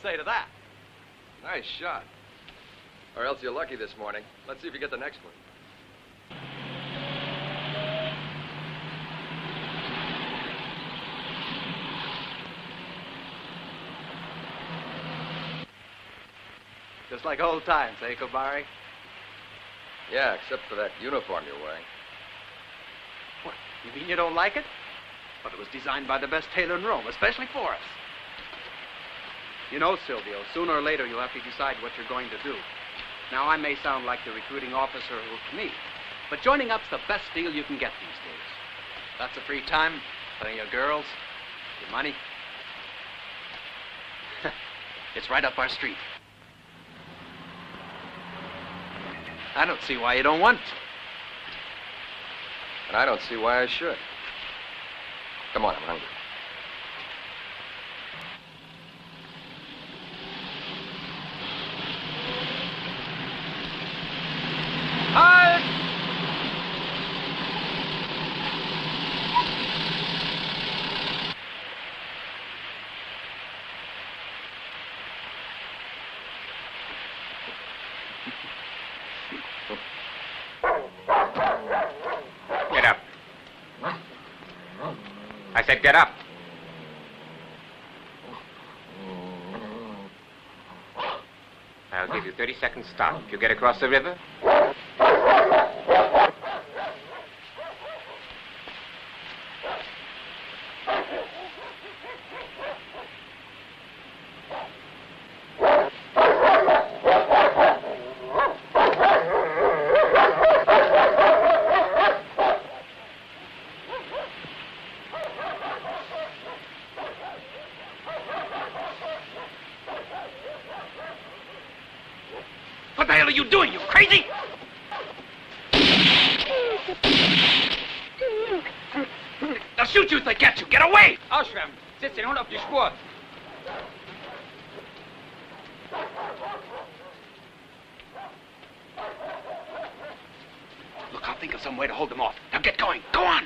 say to that? Nice shot. Or else you're lucky this morning. Let's see if you get the next one. Just like old times, eh, Corbari? Yeah, except for that uniform you're wearing. What, you mean you don't like it? But it was designed by the best tailor in Rome, especially for us. You know, Silvio, sooner or later you'll have to decide what you're going to do. Now, I may sound like the recruiting officer who hooked me, but joining up's the best deal you can get these days. Lots of free time, plenty of girls, your money. It's right up our street. I don't see why you don't want it. And I don't see why I should. Come on, I'm hungry. Halt! Get up. I said get up. I'll give you 30 seconds start. If you get across the river, What the hell are you doing, you crazy? They'll shoot you if they catch you. Get away! Ausschwärmen. Setz den Hund auf die Spur. Look, I'll think of some way to hold them off. Now get going. Go on!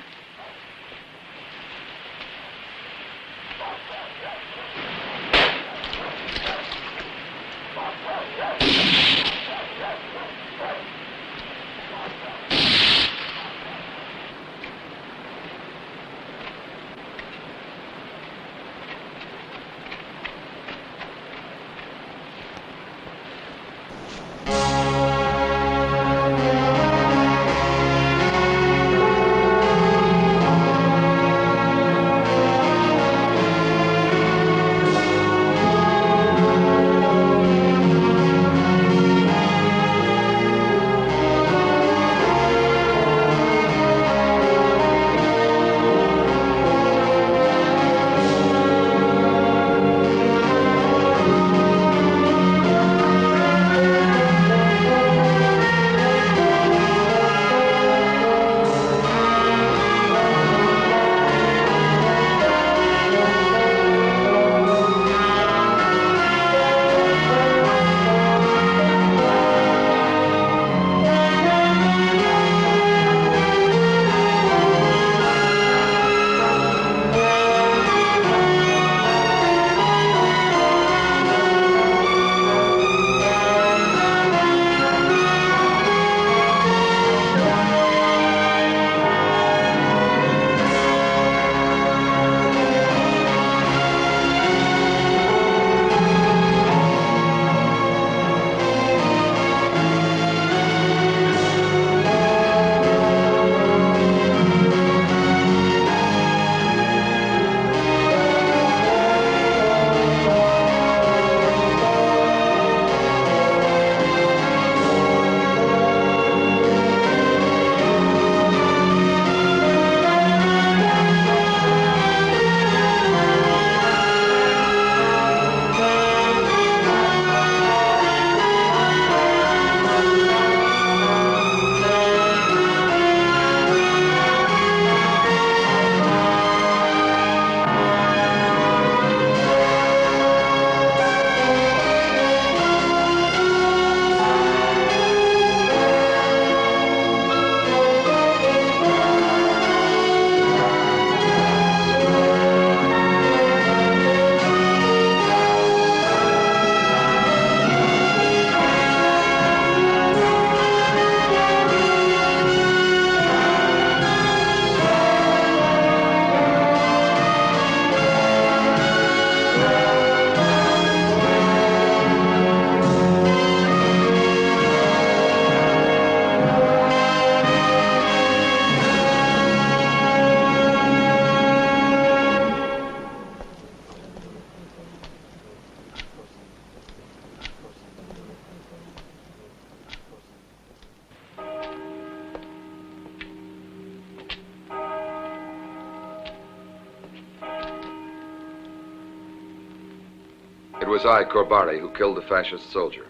was I, Corbari, who killed the fascist soldier.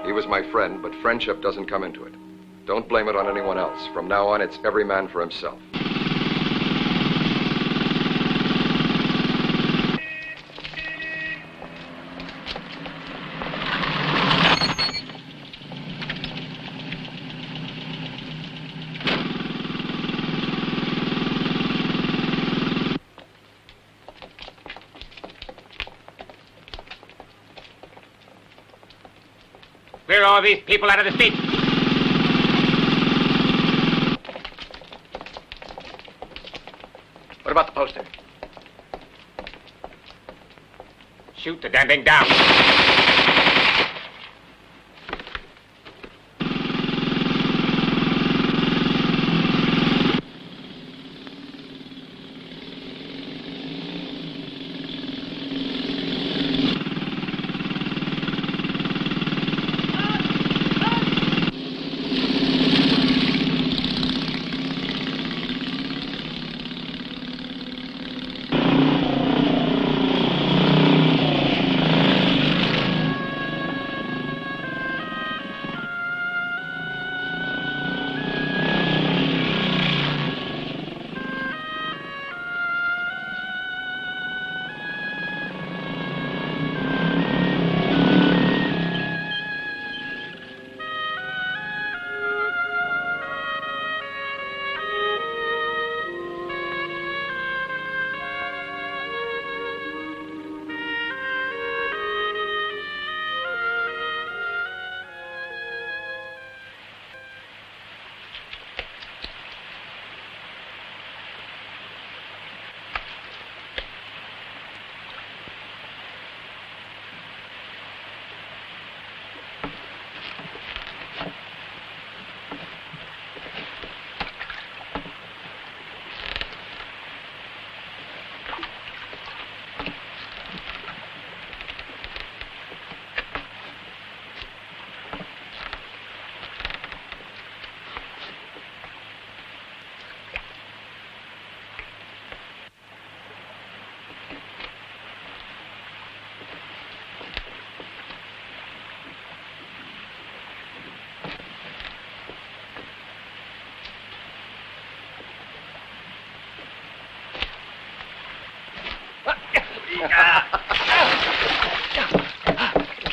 He was my friend, but friendship doesn't come into it. Don't blame it on anyone else. From now on, it's every man for himself. Clear all these people out of the street. What about the poster? Shoot the damn thing down.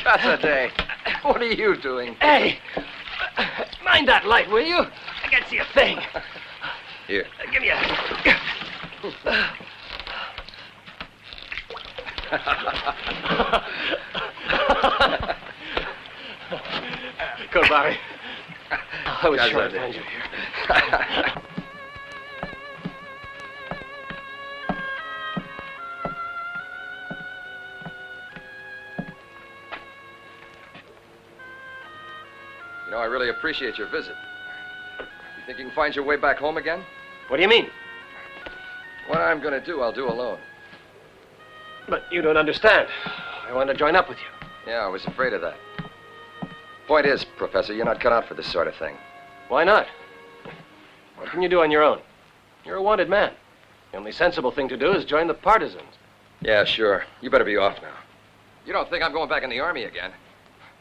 Cassidy, what are you doing? Hey, mind that light, will you? I can't see a thing. Here. Give me a... Corbari, I was sure I'd find you here. You know, I really appreciate your visit. You think you can find your way back home again? What do you mean? What I'm going to do, I'll do alone. But you don't understand. I want to join up with you. Yeah, I was afraid of that. Point is, Professor, you're not cut out for this sort of thing. Why not? What can you do on your own? You're a wanted man. The only sensible thing to do is join the partisans. Yeah, sure. You better be off now. You don't think I'm going back in the Army again?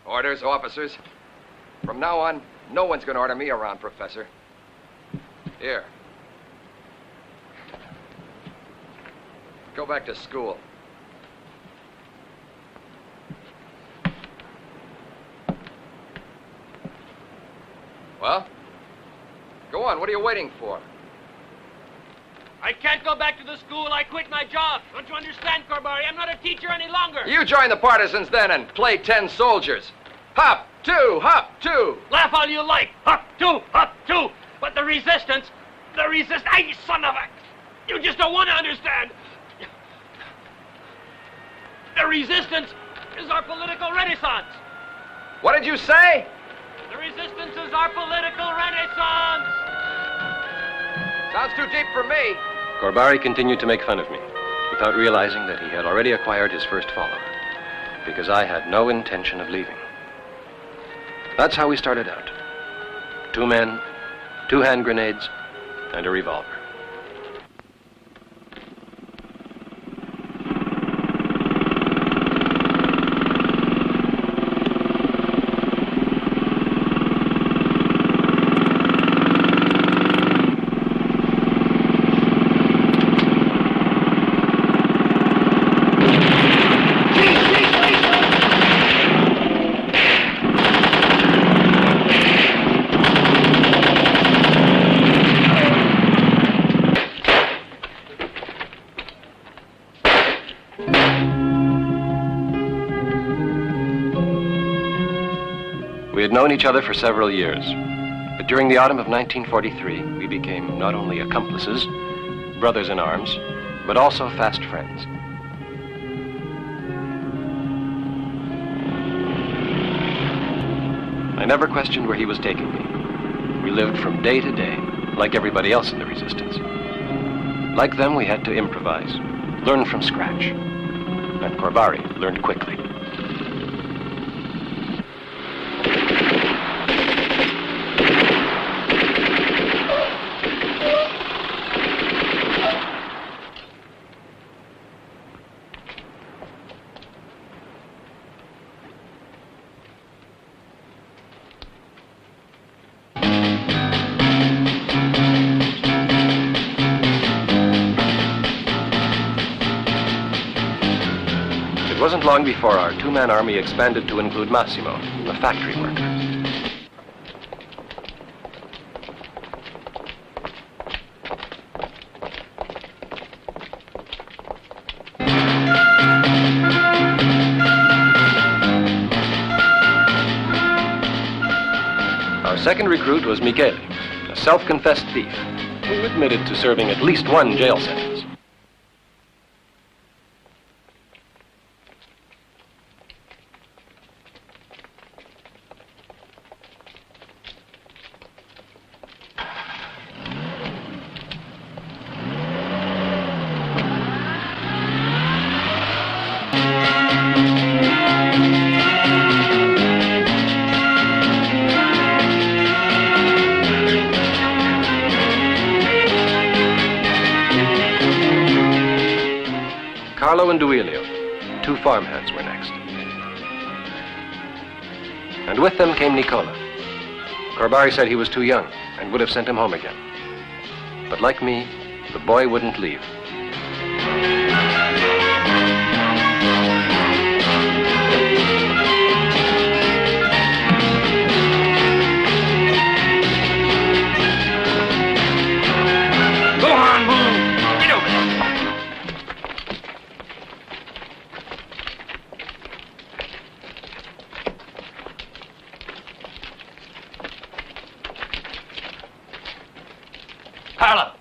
Orders, officers. From now on, no one's going to order me around, Professor. Here. Go back to school. Well? Go on, what are you waiting for? I can't go back to the school. I quit my job. Don't you understand, Corbari? I'm not a teacher any longer. You join the partisans then and play 10 soldiers. Hop, two, hop, two. Laugh all you like. Up, two, up, two. But the resistance, I son of a... You just don't want to understand. The resistance is our political renaissance. What did you say? The resistance is our political renaissance. Sounds too deep for me. Corbari continued to make fun of me, without realizing that he had already acquired his first follower, because I had no intention of leaving. That's how we started out. 2 men, 2 hand grenades, and a revolver. had known each other for several years, but during the autumn of 1943, we became not only accomplices, brothers in arms, but also fast friends. I never questioned where he was taking me. We lived from day to day, like everybody else in the resistance. Like them, we had to improvise, learn from scratch. And Corbari learned quickly. It wasn't long before our two-man army expanded to include Massimo, a factory worker. Our second recruit was Michele, a self-confessed thief, who admitted to serving at least one jail sentence. Carlo and Duilio, two farmhands, were next. And with them came Nicola. Corbari said he was too young and would have sent him home again. But like me, the boy wouldn't leave. Go on, move! Get over there! Carlo!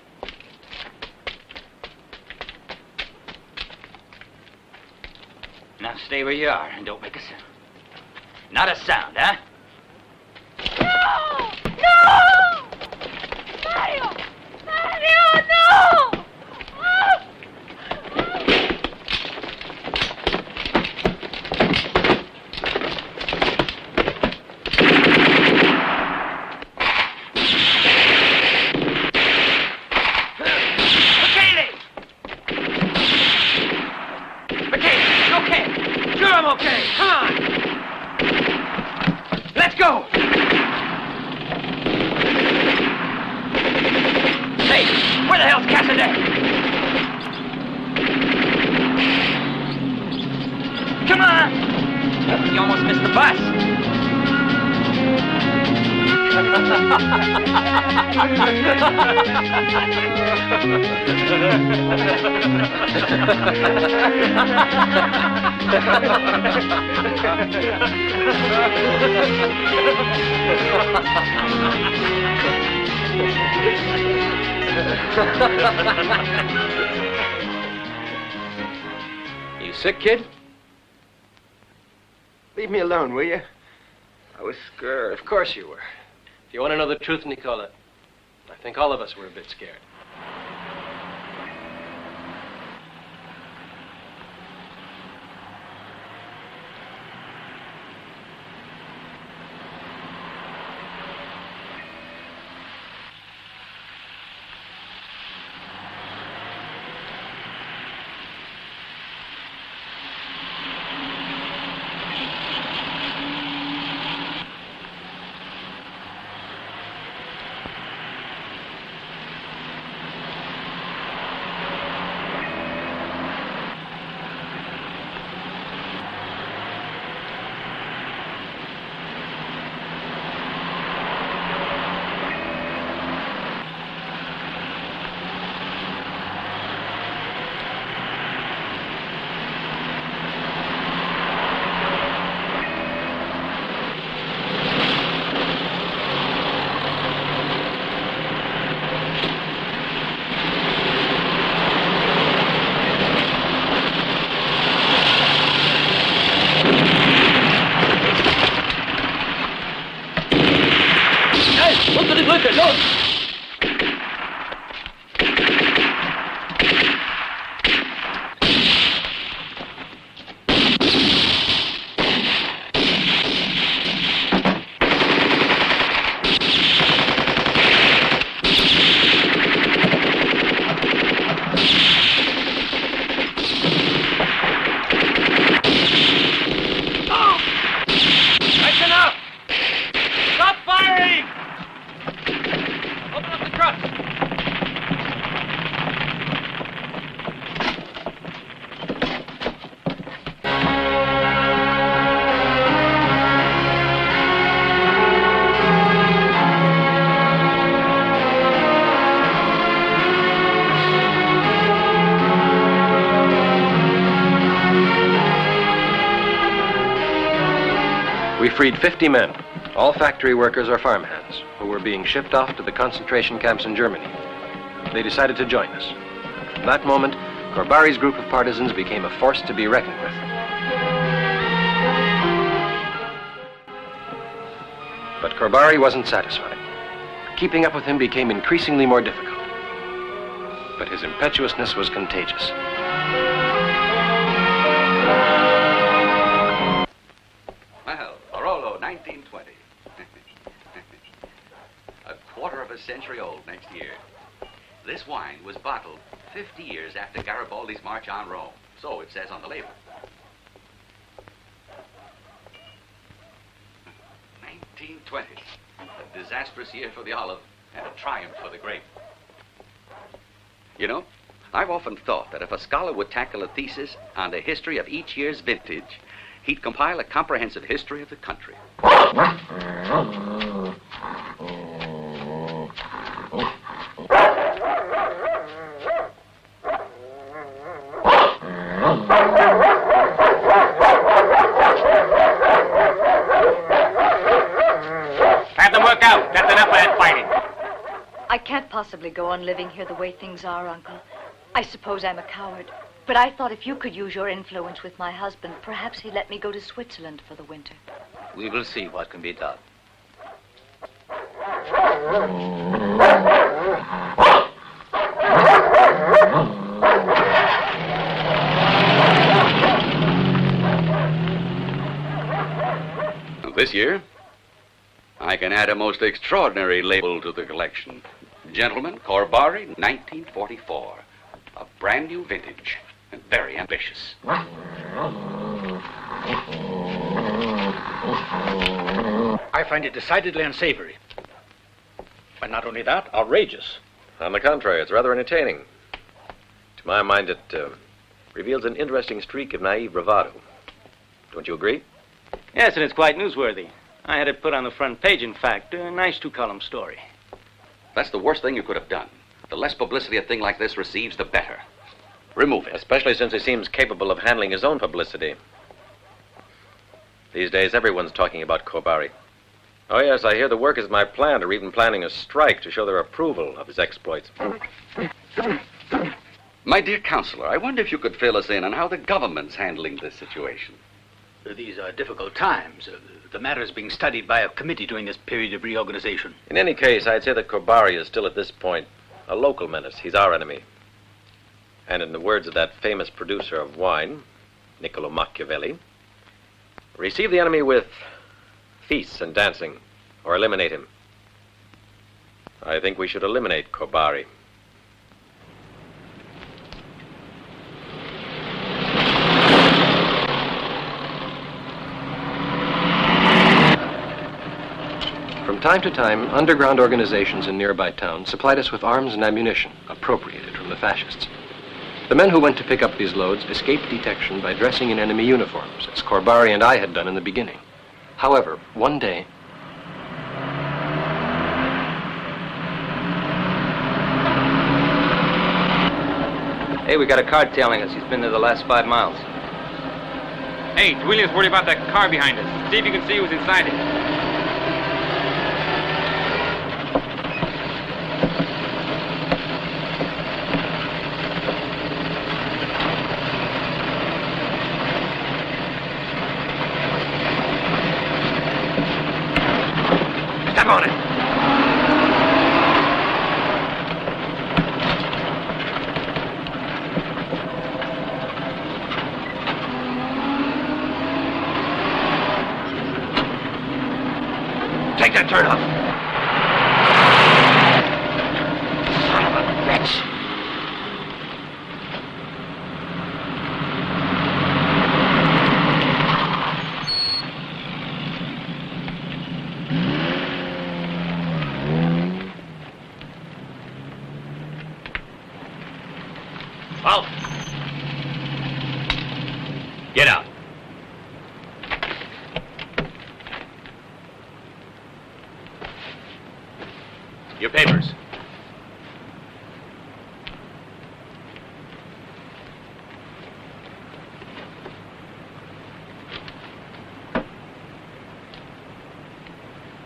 Now stay where you are and don't make a sound. Not a sound, huh? No! No! Mario! Mario, no! Sure, I'm okay. Come on. Let's go. Hey, where the hell's Cassidy? Come on. You almost missed the bus. You sick, kid? Leave me alone, will you? I was scared. Of course you were. If you want to know the truth, Nicola, I think all of us were a bit scared. Look, look! We freed 50 men, all factory workers or farmhands, who were being shipped off to the concentration camps in Germany. They decided to join us. From that moment, Corbari's group of partisans became a force to be reckoned with. But Corbari wasn't satisfied. Keeping up with him became increasingly more difficult. But his impetuousness was contagious. Well, Barolo, 1920. A quarter of a century old next year. This wine was bottled 50 years after Garibaldi's march on Rome. So it says on the label. 1920. A disastrous year for the olive and a triumph for the grape. You know, I've often thought that if a scholar would tackle a thesis on the history of each year's vintage, he'd compile a comprehensive history of the country. Have them work out. That's enough of that fighting. I can't possibly go on living here the way things are, Uncle. I suppose I'm a coward. But I thought if you could use your influence with my husband, perhaps he'd let me go to Switzerland for the winter. We will see what can be done. This year, I can add a most extraordinary label to the collection. Gentlemen, Corbari, 1944. A brand new vintage. And very ambitious. I find it decidedly unsavory. But not only that, outrageous. On the contrary, it's rather entertaining. To my mind, it reveals an interesting streak of naive bravado. Don't you agree? Yes, and it's quite newsworthy. I had it put on the front page, in fact. A nice two-column story. That's the worst thing you could have done. The less publicity a thing like this receives, the better. Remove it. Especially since he seems capable of handling his own publicity. These days, everyone's talking about Corbari. Oh, yes, I hear the workers of my plant are even planning a strike to show their approval of his exploits. My dear counselor, I wonder if you could fill us in on how the government's handling this situation. These are difficult times. The matter is being studied by a committee during this period of reorganization. In any case, I'd say that Corbari is still at this point a local menace. He's our enemy. And in the words of that famous producer of wine, Niccolo Machiavelli, receive the enemy with feasts and dancing, or eliminate him. I think we should eliminate Corbari. From time to time, underground organizations in nearby towns supplied us with arms and ammunition appropriated from the fascists. The men who went to pick up these loads escaped detection by dressing in enemy uniforms, as Corbari and I had done in the beginning. However, one day... Hey, we got a car tailing us. He's been there the last 5 miles. Hey, William's worried about that car behind us. See if you can see who's inside it. Step on it. that turn off. Son of a bitch. Out. Get out. Your papers.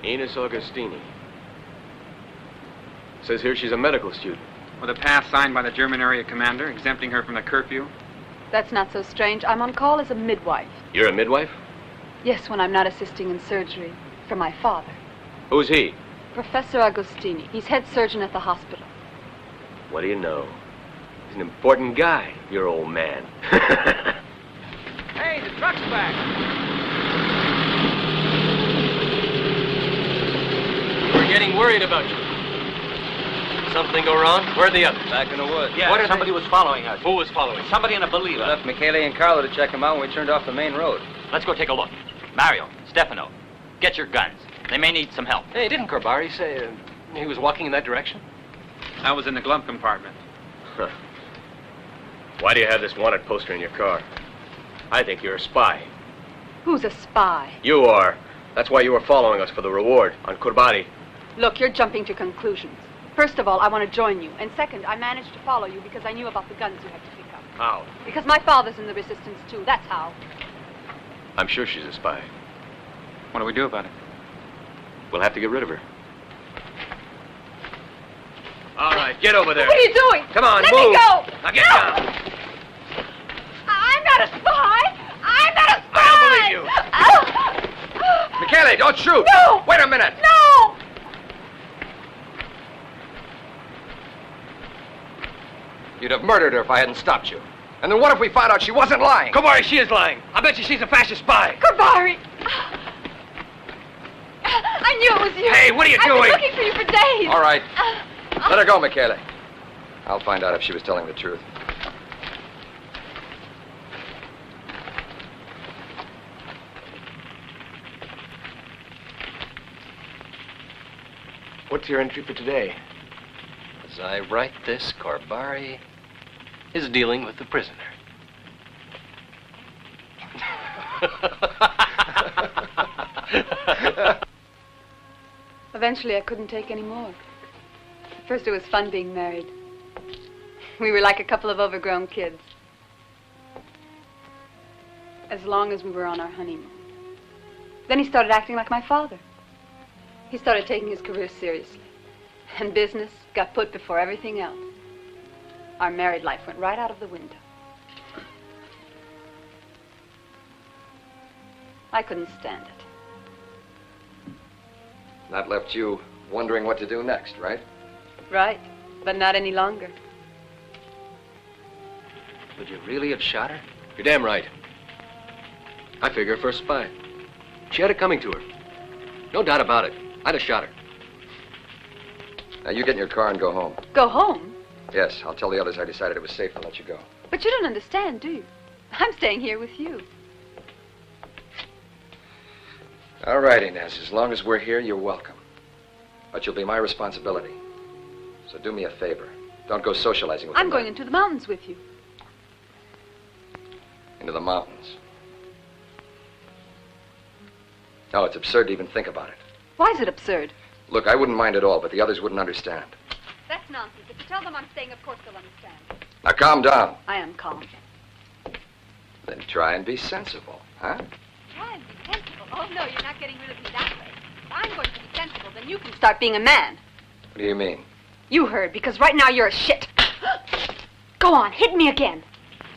Ines Augustini. Says here she's a medical student. With a pass signed by the German area commander, exempting her from the curfew. That's not so strange. I'm on call as a midwife. You're a midwife? Yes, when I'm not assisting in surgery. For my father. Who's he? Professor Agostini. He's head surgeon at the hospital. What do you know? He's an important guy, your old man. Hey, the truck's back. We're getting worried about you. Something go wrong? Where are the others? Back in the woods. Yeah, somebody was following us. Who was following? Somebody in a We believer. left Michele and Carlo to check him out when we turned off the main road. Let's go take a look. Mario, Stefano, get your guns. They may need some help. Hey, didn't Corbari say he was walking in that direction? I was in the glove compartment. Huh. Why do you have this wanted poster in your car? I think you're a spy. Who's a spy? You are. That's why you were following us for the reward on Corbari. Look, you're jumping to conclusions. First of all, I want to join you. And second, I managed to follow you because I knew about the guns you had to pick up. How? Because my father's in the resistance, too. That's how. I'm sure she's a spy. What do we do about it? We'll have to get rid of her. All right, get over there. What are you doing? Come on, Let move. me go. Now get down. I'm not a spy. I'm not a spy. I don't believe you. Michele, don't shoot. No. Wait a minute. No. You'd have murdered her if I hadn't stopped you. And then what if we found out she wasn't lying? Corbari, she is lying. I bet you she's a fascist spy. Corbari. I knew it was you. Hey, what are you I've doing? been looking for you for days. All right. Let her go, Michele. I'll find out if she was telling the truth. What's your entry for today? As I write this, Corbari is dealing with the prisoner. Eventually, I couldn't take any more. At first, it was fun being married. We were like a couple of overgrown kids. As long as we were on our honeymoon. Then he started acting like my father. He started taking his career seriously. And business got put before everything else. Our married life went right out of the window. I couldn't stand it. That left you wondering what to do next, right? Right, but not any longer. Would you really have shot her? You're damn right. I figure her for a spy. She had it coming to her. No doubt about it. I'd have shot her. Now, you get in your car and go home. Go home? Yes, I'll tell the others I decided it was safe to let you go. But you don't understand, do you? I'm staying here with you. All right, Inez. As long as we're here, you're welcome. But you'll be my responsibility. So do me a favor. Don't go socializing with I'm the going men. into the mountains with you. Into the mountains. No, it's absurd to even think about it. Why is it absurd? Look, I wouldn't mind at all, but the others wouldn't understand. That's nonsense. If you tell them I'm staying, of course they'll understand. Now, calm down. I am calm. Then try and be sensible, huh? Try and be sensible. Oh, no, you're not getting rid of me that way. If I'm going to be sensible, then you can start being a man. What do you mean? You heard, because right now you're a shit. Go on, hit me again.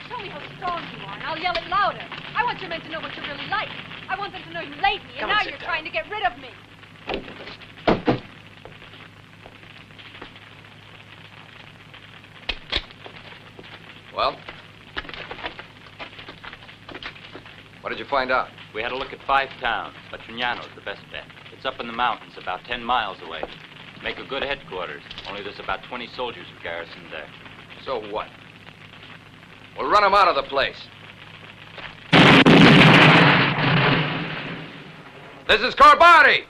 Show me how strong you are, and I'll yell it louder. I want your men to know what you're really like. I want them to know you laid me, and Come on, now sit you're down. trying to get rid of me. Well? What did you find out? We had a look at 5 towns, but Chignano's the best bet. It's It's up in the mountains, about 10 miles away. Make a good headquarters. Only there's about 20 soldiers garrisoned there. So what? We'll run them out of the place. This is Corbari.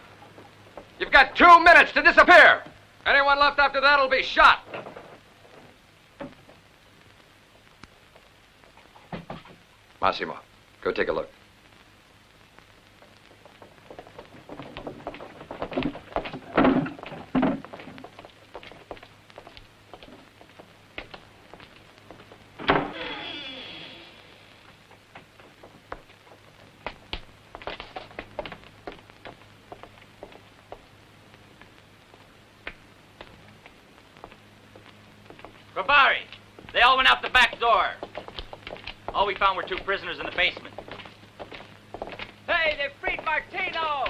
You've got 2 minutes to disappear. Anyone left after that will be shot. Massimo, go take a look. Corbari! They all went out the back door. All we found were 2 prisoners in the basement. Hey, they freed Martino!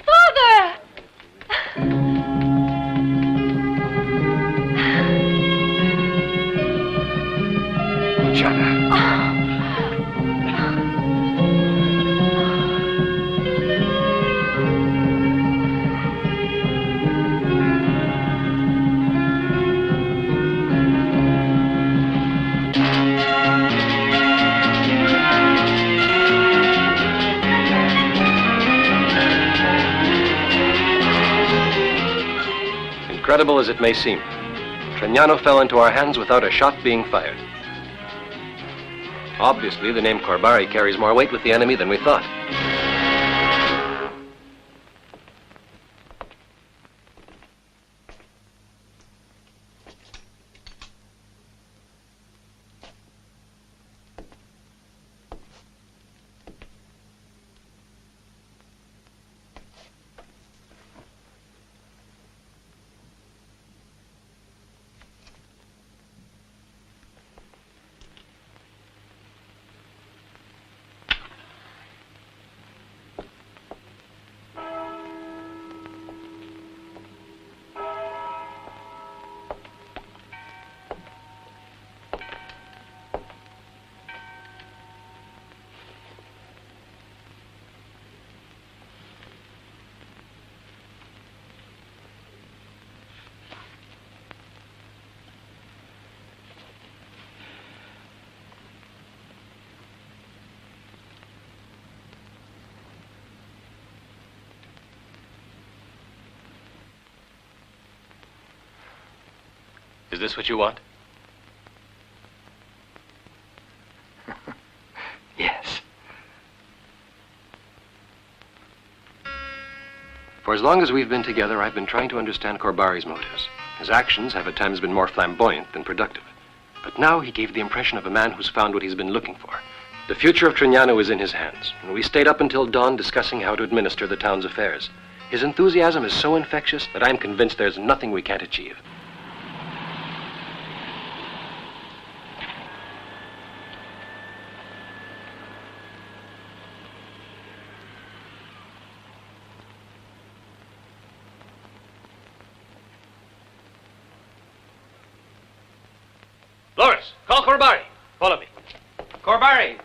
Father! Incredible as it may seem, Tregnano fell into our hands without a shot being fired. Obviously, the name Corbari carries more weight with the enemy than we thought. Is this what you want? Yes. For as long as we've been together, I've been trying to understand Corbari's motives. His actions have at times been more flamboyant than productive. But now he gave the impression of a man who's found what he's been looking for. The future of Tregnano is in his hands, and we stayed up until dawn discussing how to administer the town's affairs. His enthusiasm is so infectious that I'm convinced there's nothing we can't achieve. Loris, call Corbari. Follow me. Corbari!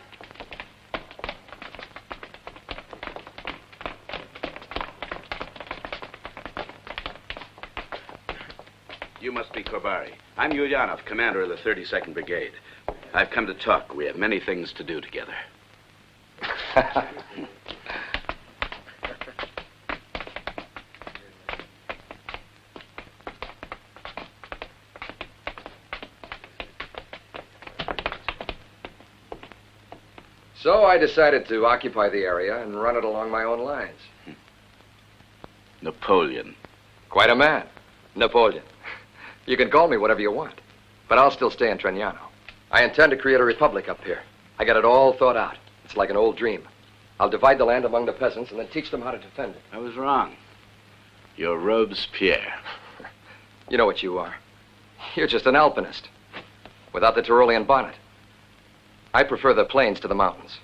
You must be Corbari. I'm Ulyanov, commander of the 32nd Brigade. I've come to talk. We have many things to do together. So I decided to occupy the area and run it along my own lines. Napoleon. Quite a man. Napoleon. You can call me whatever you want, but I'll still stay in Tregnano. I intend to create a republic up here. I got it all thought out. It's like an old dream. I'll divide the land among the peasants and then teach them how to defend it. I was wrong. You're Robespierre. You know what you are. You're just an alpinist, without the Tyrolean bonnet. I prefer the plains to the mountains.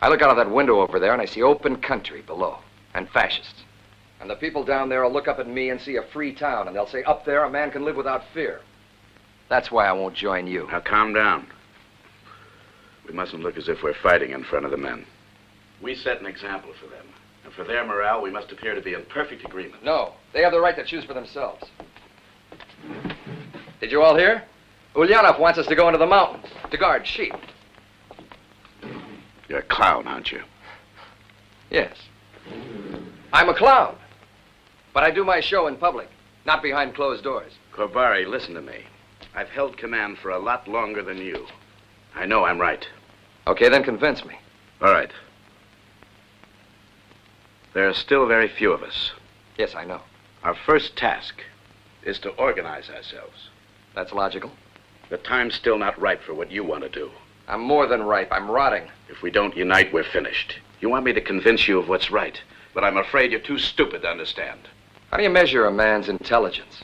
I look out of that window over there and I see open country below, and fascists. And the people down there will look up at me and see a free town, and they'll say, up there, a man can live without fear. That's why I won't join you. Now, calm down. We mustn't look as if we're fighting in front of the men. We set an example for them. And for their morale, we must appear to be in perfect agreement. No, they have the right to choose for themselves. Did you all hear? Ulyanov wants us to go into the mountains to guard sheep. You're a clown, aren't you? Yes. I'm a clown. But I do my show in public, not behind closed doors. Corbari, listen to me. I've held command for a lot longer than you. I know I'm right. Okay, then convince me. All right. There are still very few of us. Yes, I know. Our first task is to organize ourselves. That's logical. The time's still not ripe for what you want to do. I'm more than ripe. I'm rotting. If we don't unite, we're finished. You want me to convince you of what's right, but I'm afraid you're too stupid to understand. How do you measure a man's intelligence?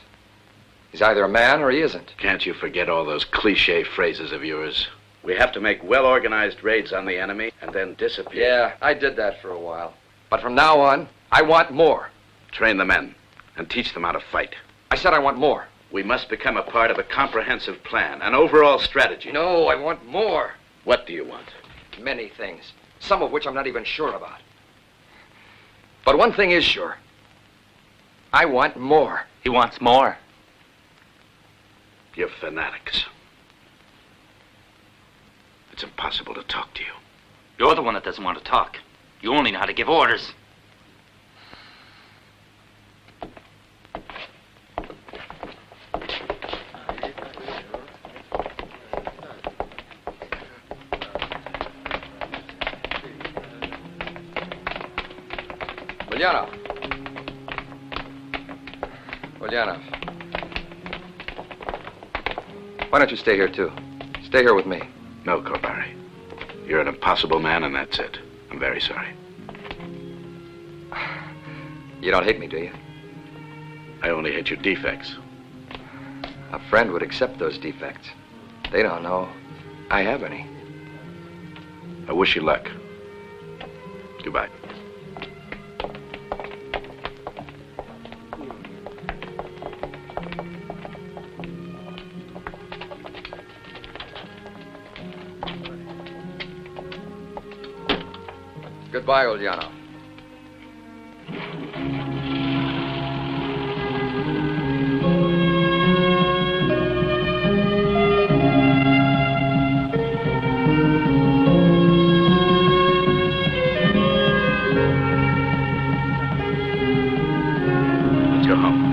He's either a man or he isn't. Can't you forget all those cliche phrases of yours? We have to make well-organized raids on the enemy and then disappear. Yeah, I did that for a while. But from now on, I want more. Train the men and teach them how to fight. I said I want more. We must become a part of a comprehensive plan, an overall strategy. No, I want more. What do you want? Many things, some of which I'm not even sure about. But one thing is sure. I want more. He wants more. You're fanatics. It's impossible to talk to you. You're the one that doesn't want to talk. You only know how to give orders. Ulyanov. Ulyanov. Why don't you stay here, too? Stay here with me. No, Corbari. You're an impossible man, and that's it. I'm very sorry. You don't hate me, do you? I only hate your defects. A friend would accept those defects. They don't know I have any. I wish you luck. Goodbye. Goodbye, Ulyanov. Let's go home.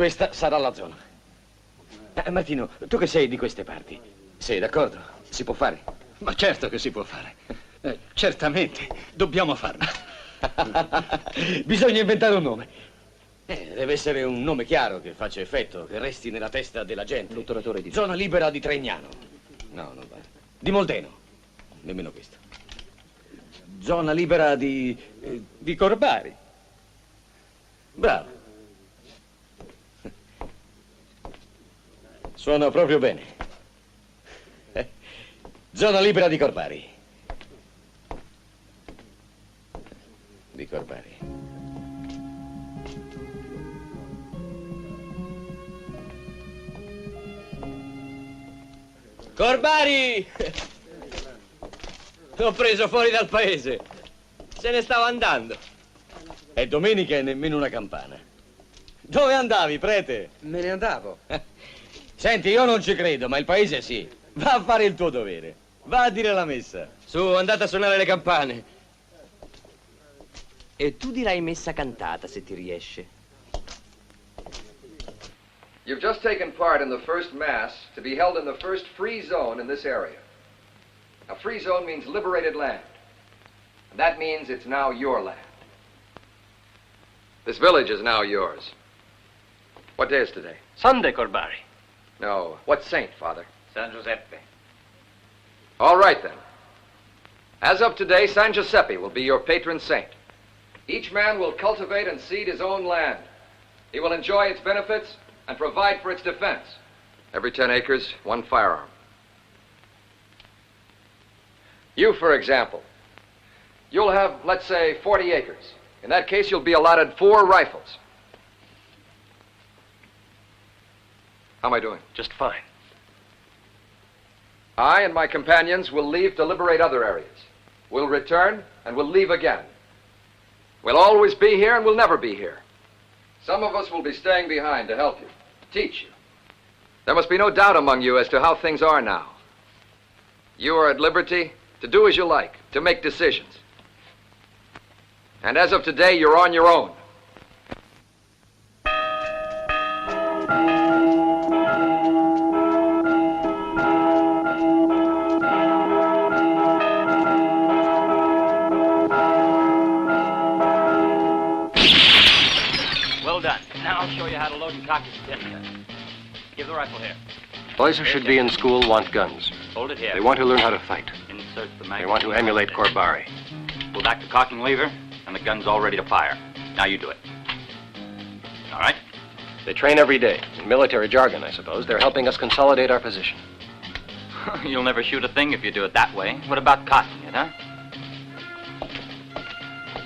Questa sarà la zona. Martino, tu che sei di queste parti, sei d'accordo? Si può fare? Ma certo che si può fare. Certamente, dobbiamo farlo. Bisogna inventare un nome. Deve essere un nome chiaro, che faccia effetto, che resti nella testa della gente. L'ottoratore di... Zona libera di Tregnano. No, non va. Di Moldeno. Nemmeno questo. Zona libera di Corbari. Bravo. Suona proprio bene. Zona libera di Corbari. Di Corbari. Corbari! L'ho preso fuori dal paese. Se ne stava andando. È domenica e nemmeno una campana. Dove andavi, prete? Me ne andavo. Senti, io non ci credo, ma il paese sì. Va a fare il tuo dovere. Va a dire la messa. Su, andate a suonare le campane. E tu dirai messa cantata, se ti riesce. You've just taken part in the first mass to be held in the first free zone in this area. A free zone means liberated land. And that means it's now your land. This village is now yours. What day is today? Sunday, Corbari. No. What saint, Father? San Giuseppe. All right, then. As of today, San Giuseppe will be your patron saint. Each man will cultivate and seed his own land. He will enjoy its benefits and provide for its defense. Every 10 acres, 1 firearm. You, for example, you'll have, let's say, 40 acres. In that case, you'll be allotted 4 rifles. How am I doing? Just fine. I and my companions will leave to liberate other areas. We'll return and we'll leave again. We'll always be here and we'll never be here. Some of us will be staying behind to help you, teach you. There must be no doubt among you as to how things are now. You are at liberty to do as you like, to make decisions. And as of today, you're on your own. Well done. Now I'll show you how to load and cock your 10 gun. Give the rifle here. Boys who should be in school want guns. Hold it here. They want to learn how to fight. Insert the magazine. They want to emulate Corbari. Pull back the cocking lever, and the gun's all ready to fire. Now you do it. All right? They train every day. In military jargon, I suppose. They're helping us consolidate our position. You'll never shoot a thing if you do it that way. What about cocking it, huh?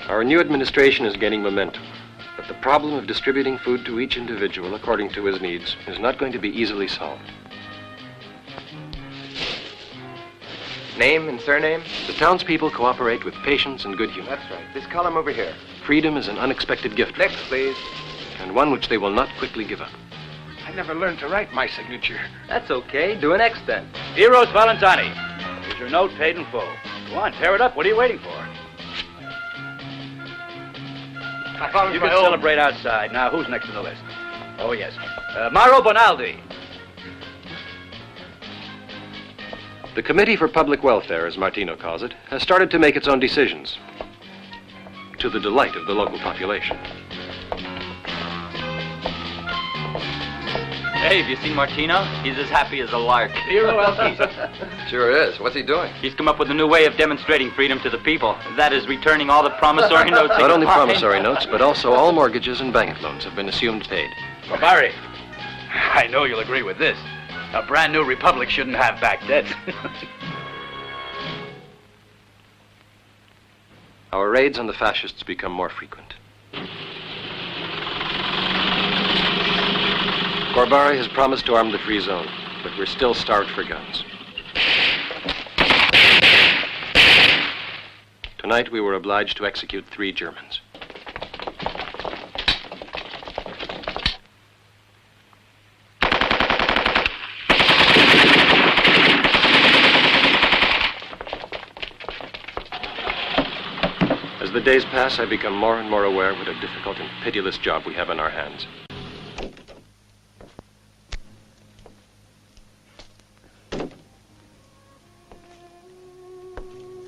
Our new administration is gaining momentum. But the problem of distributing food to each individual according to his needs is not going to be easily solved. Name and surname? The townspeople cooperate with patience and good humor. That's right. This column over here. Freedom is an unexpected gift. Next, please. And one which they will not quickly give up. I never learned to write my signature. That's okay. Do an X then. Eros Valentani. Here's your note paid in full. Go on, tear it up. What are you waiting for? I found You my can own. celebrate outside. Now, who's next on the list? Oh, yes. Mauro Bonaldi. The Committee for Public Welfare, as Martino calls it, has started to make its own decisions, to the delight of the local population. Hey, have you seen Martino? He's as happy as a lark. Sure is. What's he doing? He's come up with a new way of demonstrating freedom to the people. That is returning all the promissory notes. Not only promissory notes, but also all mortgages and bank loans have been assumed paid. Corbari. I know you'll agree with this. A brand new republic shouldn't have back debts. Our raids on the fascists become more frequent. Corbari has promised to arm the free zone, but we're still starved for guns. Tonight we were obliged to execute 3 Germans. As the days pass, I become more and more aware what a difficult and pitiless job we have on our hands.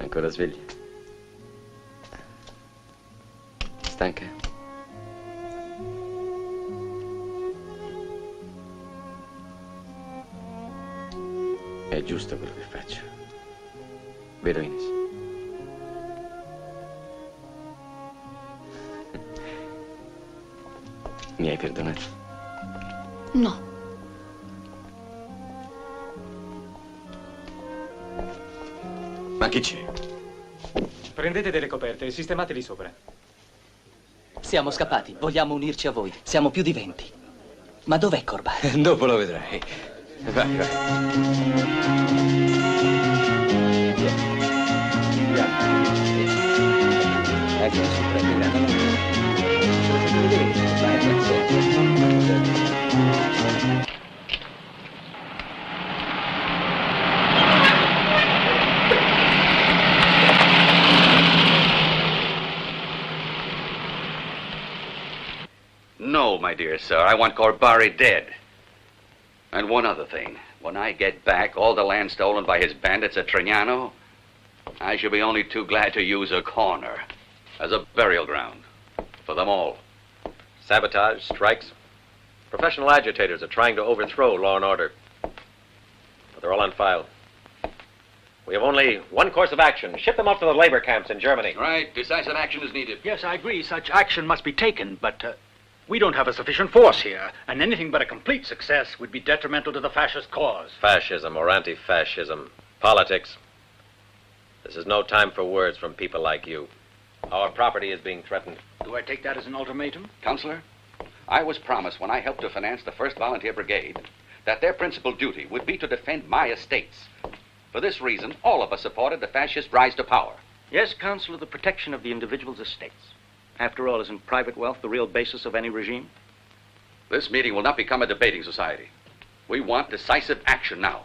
Ancora sveglia? Stanca? È giusto quello che faccio. Vero, Ines? Mi hai perdonato? No. Ma chi c'è? Prendete delle coperte e sistemateli sopra. Siamo scappati, vogliamo unirci a voi. Siamo più di 20. Ma dov'è Corbari? Dopo lo vedrai. Vai, vai. Ecco, No, my dear sir, I want Corbari dead. And one other thing. When I get back all the land stolen by his bandits at Trignano, I shall be only too glad to use a corner as a burial ground for them all. Sabotage, strikes. Professional agitators are trying to overthrow law and order. But they're all on file. We have only one course of action. Ship them off to the labor camps in Germany. Right. Decisive action is needed. Yes, I agree. Such action must be taken, but we don't have a sufficient force here, and anything but a complete success would be detrimental to the fascist cause. Fascism or anti-fascism. Politics. This is no time for words from people like you. Our property is being threatened. Do I take that as an ultimatum? Counselor, I was promised when I helped to finance the 1st Volunteer Brigade that their principal duty would be to defend my estates. For this reason, all of us supported the fascist rise to power. Yes, Counselor, the protection of the individual's estates. After all, isn't private wealth the real basis of any regime? This meeting will not become a debating society. We want decisive action now.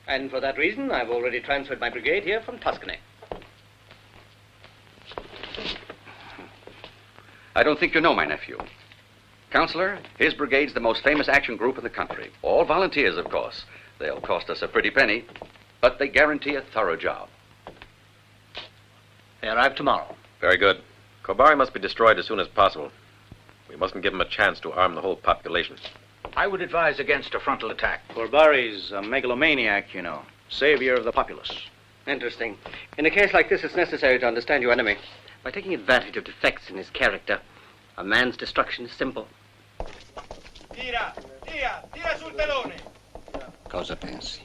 And for that reason, I've already transferred my brigade here from Tuscany. I don't think you know my nephew. Counselor, his brigade's the most famous action group in the country. All volunteers, of course. They'll cost us a pretty penny, but they guarantee a thorough job. They arrive tomorrow. Very good. Corbari must be destroyed as soon as possible. We mustn't give him a chance to arm the whole population. I would advise against a frontal attack. Corbari's a megalomaniac, you know. Savior of the populace. Interesting. In a case like this, it's necessary to understand your enemy. By taking advantage of defects in his character, a man's destruction is simple. Tira sul telone. Cosa pensi?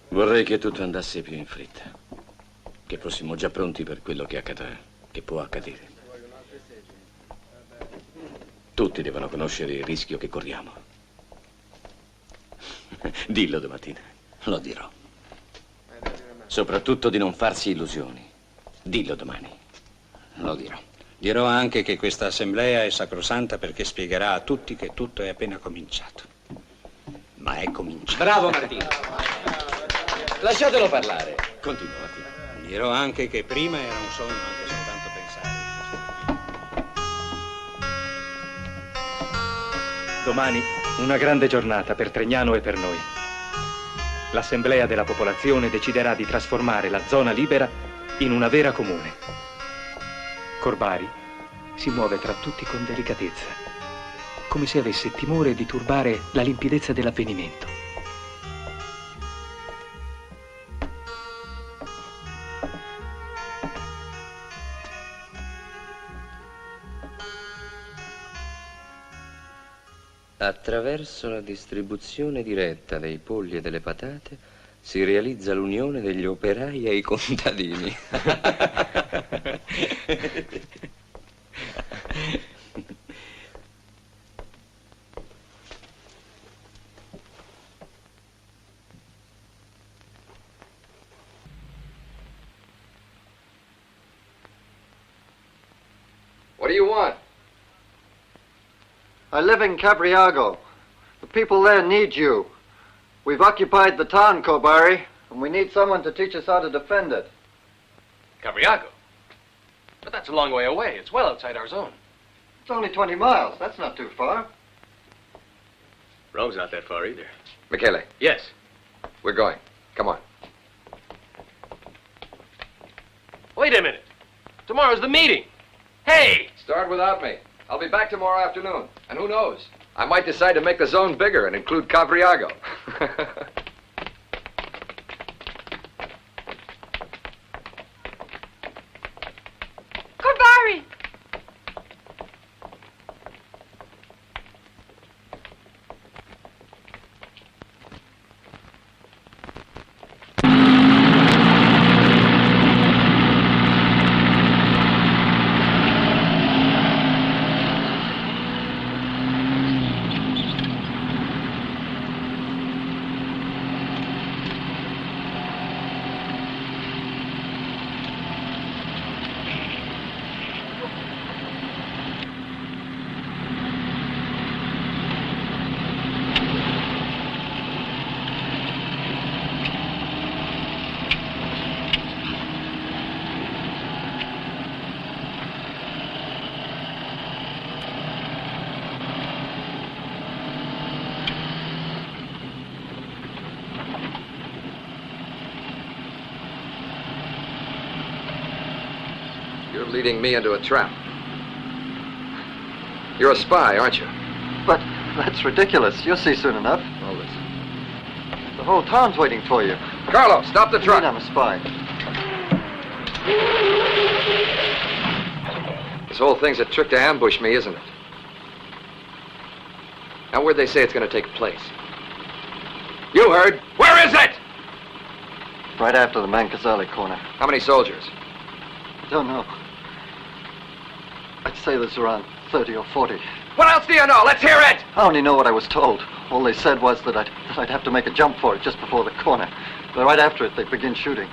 Vorrei che tutto andasse più in fretta. Che fossimo già pronti per quello che accadrà, che può accadere. Tutti devono conoscere il rischio che corriamo. Dillo domattina. Lo dirò. Soprattutto di non farsi illusioni. Dillo domani. Lo dirò. Dirò anche che questa assemblea è sacrosanta perché spiegherà a tutti che tutto è appena cominciato. Ma è cominciato. Bravo Martino. Lasciatelo parlare. Continua Martino. Dirò anche che prima era un sogno anche soltanto pensare. Domani una grande giornata per Tregnano e per noi. L'assemblea della popolazione deciderà di trasformare la zona libera in una vera comune. Corbari si muove tra tutti con delicatezza, come se avesse timore di turbare la limpidezza dell'avvenimento. Attraverso la distribuzione diretta dei polli e delle patate si realizza l'unione degli operai e i contadini. What do you want? I live in Cabriago. The people there need you. We've occupied the town, Corbari, and we need someone to teach us how to defend it. Cabriago? But that's a long way away. It's well outside our zone. It's only 20 miles. That's not too far. Rome's not that far either. Michele. Yes. We're going. Come on. Wait a minute. Tomorrow's the meeting. Hey! Start without me. I'll be back tomorrow afternoon. And who knows? I might decide to make the zone bigger and include Cabriago. Corbari! You're leading me into a trap. You're a spy, aren't you? But that's ridiculous. You'll see soon enough. Well, listen. The whole town's waiting for you. Carlo, stop the truck. I'm a spy. This whole thing's a trick to ambush me, isn't it? Now, where'd they say it's going to take place? You heard. Where is it? Right after the Mancasale corner. How many soldiers? Don't know. I'd say there's around 30 or 40. What else do you know? Let's hear it! I only know what I was told. All they said was that I'd have to make a jump for it just before the corner. But right after it, they begin shooting.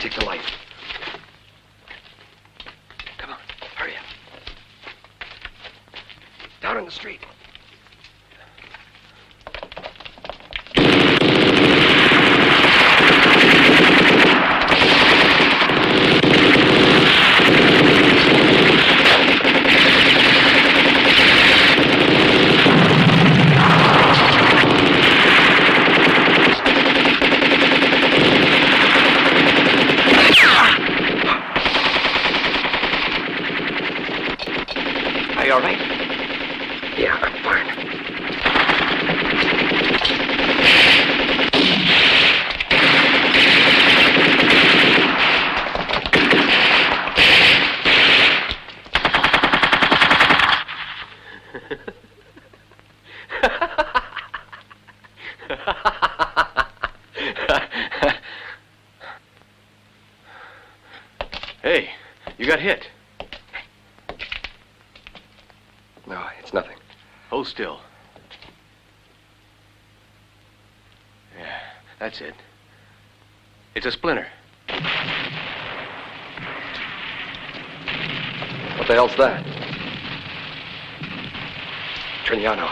Take the light. Come on, hurry up. Down in the street. Are you all right? Yeah, I'm fine. Hey, you got hit. No, it's nothing. Hold still. Yeah, that's it. It's a splinter. What the hell's that? Trignano.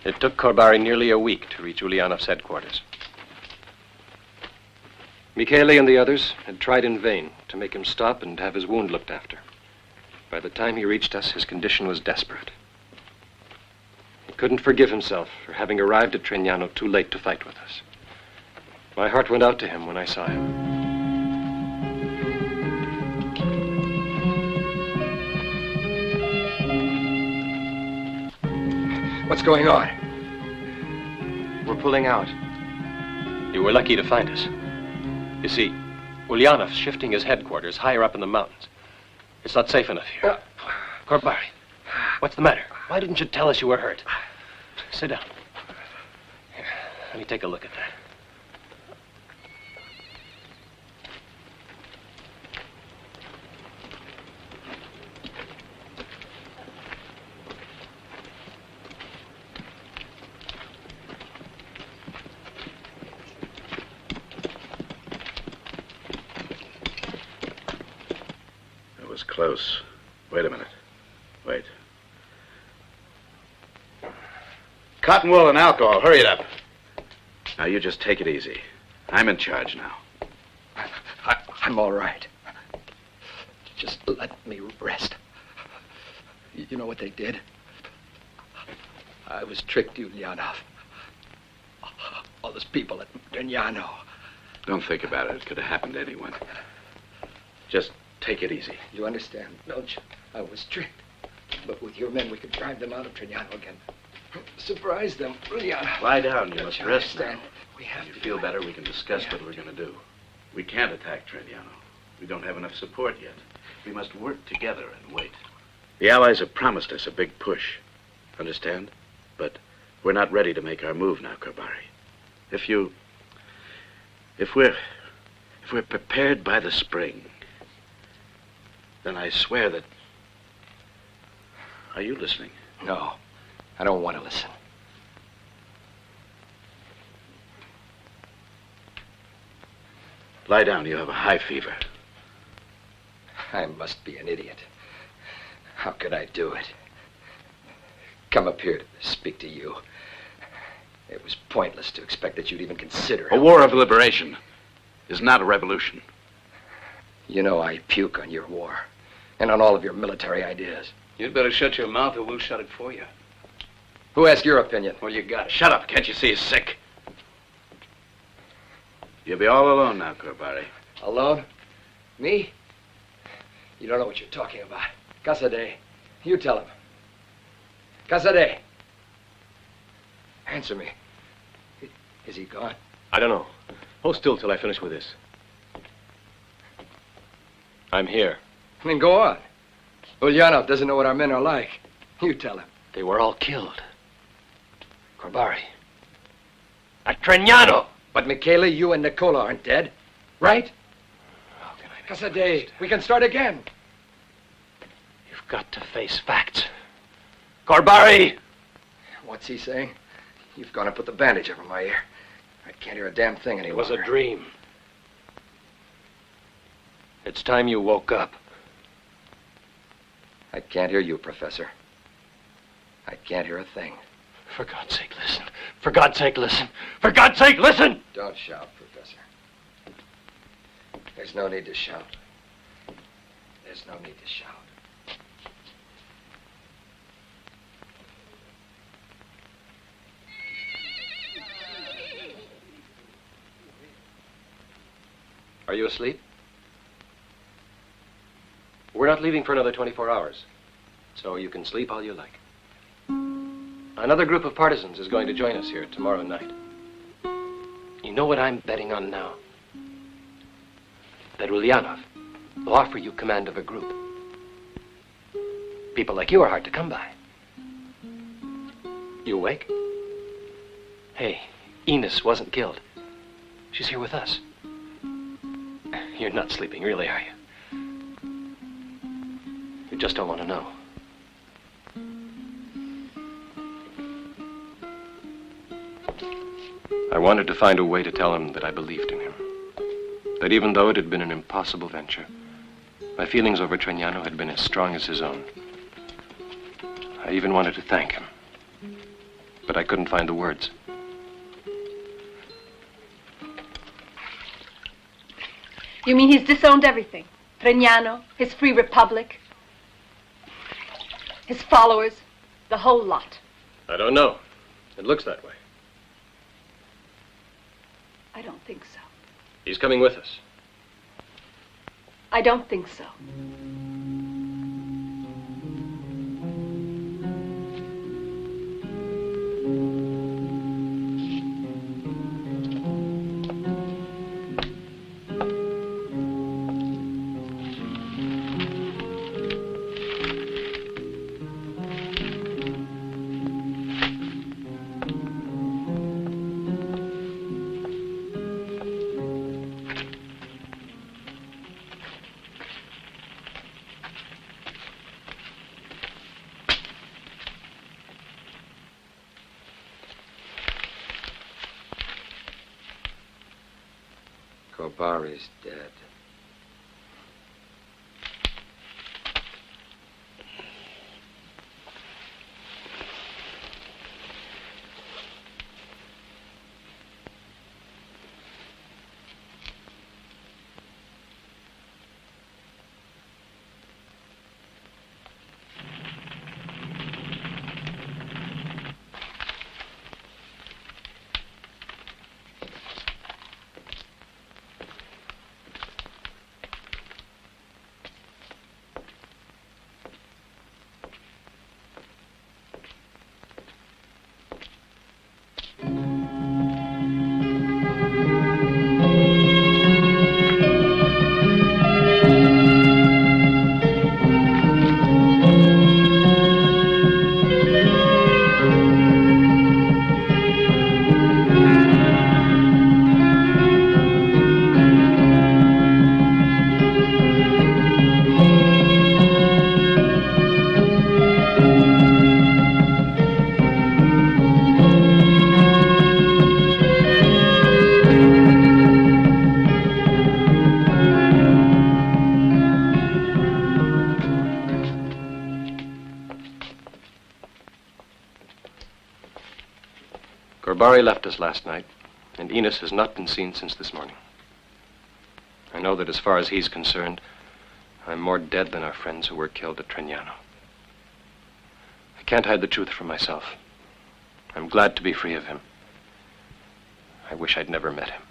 It took Corbari nearly a week to reach Ulyanov's headquarters. Michele and the others had tried in vain to make him stop and have his wound looked after. By the time he reached us, his condition was desperate. He couldn't forgive himself for having arrived at Tregnano too late to fight with us. My heart went out to him when I saw him. What's going on? We're pulling out. You were lucky to find us. You see, Ulyanov's shifting his headquarters higher up in the mountains. It's not safe enough here. Corbari, what's the matter? Why didn't you tell us you were hurt? Sit down. Here, let me take a look at that. Close. Wait a minute. Wait. Cotton wool and alcohol. Hurry it up. Now, you just take it easy. I'm in charge now. I'm all right. Just let me rest. You know what they did? I was tricked, Ulyanov. All those people at Tregnano. Don't think about it. It could have happened to anyone. Just take it easy. You understand, don't you? I was tricked. But with your men, we could drive them out of Tregnano again. Surprise them, Ulyanov. Lie down. You must rest now. We have to feel better. We can discuss what we're going to do. We can't attack Tregnano. We don't have enough support yet. We must work together and wait. The Allies have promised us a big push. Understand? But we're not ready to make our move now, Corbari. If we're prepared by the spring, then I swear that... Are you listening? No, I don't want to listen. Lie down. You have a high fever. I must be an idiot. How could I do it? Come up here to speak to you. It was pointless to expect that you'd even consider... A war of liberation is not a revolution. You know I puke on your war and on all of your military ideas. You'd better shut your mouth or we'll shut it for you. Who asked your opinion? Well, you got it. Shut up. Can't you see he's sick? You'll be all alone now, Corbari. Alone? Me? You don't know what you're talking about. Casade. You tell him. Casade. Answer me. Is he gone? I don't know. Hold still till I finish with this. I'm here. Then go on. Ulyanov doesn't know what our men are like. You tell him. They were all killed. Corbari. At Tregnano. But Michele, you and Nicola aren't dead, right? How can I... Casade, we can start again. You've got to face facts. Corbari! What's he saying? You've gone and put the bandage over my ear. I can't hear a damn thing anymore. It was a dream. It's time you woke up. I can't hear you, Professor. I can't hear a thing. For God's sake, listen. For God's sake, listen. For God's sake, listen! Don't shout, Professor. There's no need to shout. There's no need to shout. Are you asleep? We're not leaving for another 24 hours, so you can sleep all you like. Another group of partisans is going to join us here tomorrow night. You know what I'm betting on now? That Ulyanov will offer you command of a group. People like you are hard to come by. You awake? Hey, Enos wasn't killed. She's here with us. You're not sleeping, really, are you? You just don't want to know. I wanted to find a way to tell him that I believed in him. That even though it had been an impossible venture, my feelings over Tregnano had been as strong as his own. I even wanted to thank him. but I couldn't find the words. You mean he's disowned everything? Tregnano, his free republic, his followers, the whole lot. I don't know. It looks that way. I don't think so. He's coming with us. I don't think so. Corbari's dead. Corbari left us last night, and Enos has not been seen since this morning. I know that as far as he's concerned, I'm more dead than our friends who were killed at Tregnano. I can't hide the truth from myself. I'm glad to be free of him. I wish I'd never met him.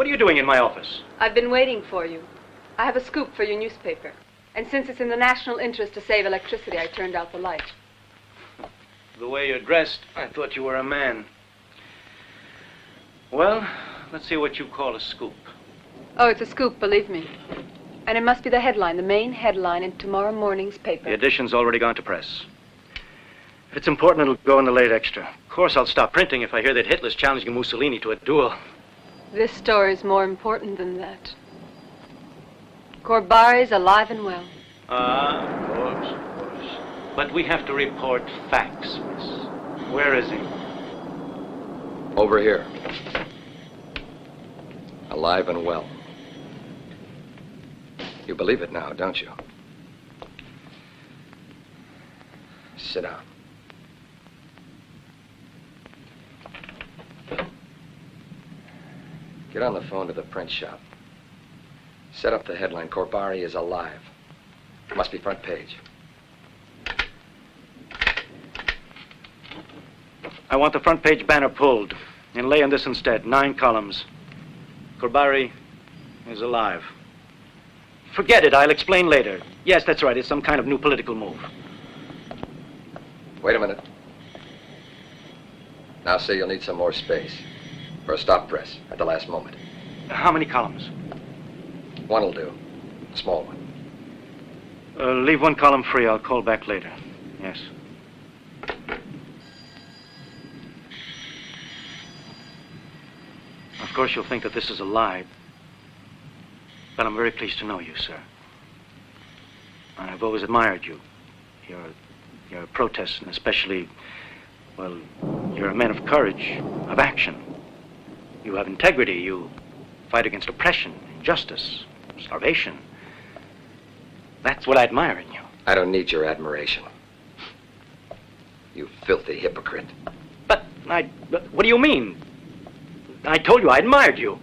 What are you doing in my office? I've been waiting for you. I have a scoop for your newspaper. And since it's in the national interest to save electricity, I turned out the light. The way you're dressed, I thought you were a man. Well, let's see what you call a scoop. Oh, it's a scoop, believe me. And it must be the headline, the main headline in tomorrow morning's paper. The edition's already gone to press. If it's important, it'll go in the late extra. Of course, I'll stop printing if I hear that Hitler's challenging Mussolini to a duel. This story's more important than that. Corbari's alive and well. Of course, of course. But we have to report facts, miss. Where is he? Over here. Alive and well. You believe it now, don't you? Sit down. Get on the phone to the print shop. Set up the headline, Corbari is alive. Must be front page. I want the front page banner pulled and lay on this instead. 9 columns. Corbari is alive. Forget it. I'll explain later. Yes, that's right. It's some kind of new political move. Wait a minute. Now, sir, you'll need some more space for a stop press at the last moment. How many columns? One'll do. A small one. Leave 1 column free. I'll call back later. Yes. Of course, you'll think that this is a lie. But I'm very pleased to know you, sir. I've always admired you. Your protests, and especially, well, you're a man of courage, of action. You have integrity. You fight against oppression, injustice, starvation. That's what I admire in you. I don't need your admiration. You filthy hypocrite. But what do you mean? I told you I admired you.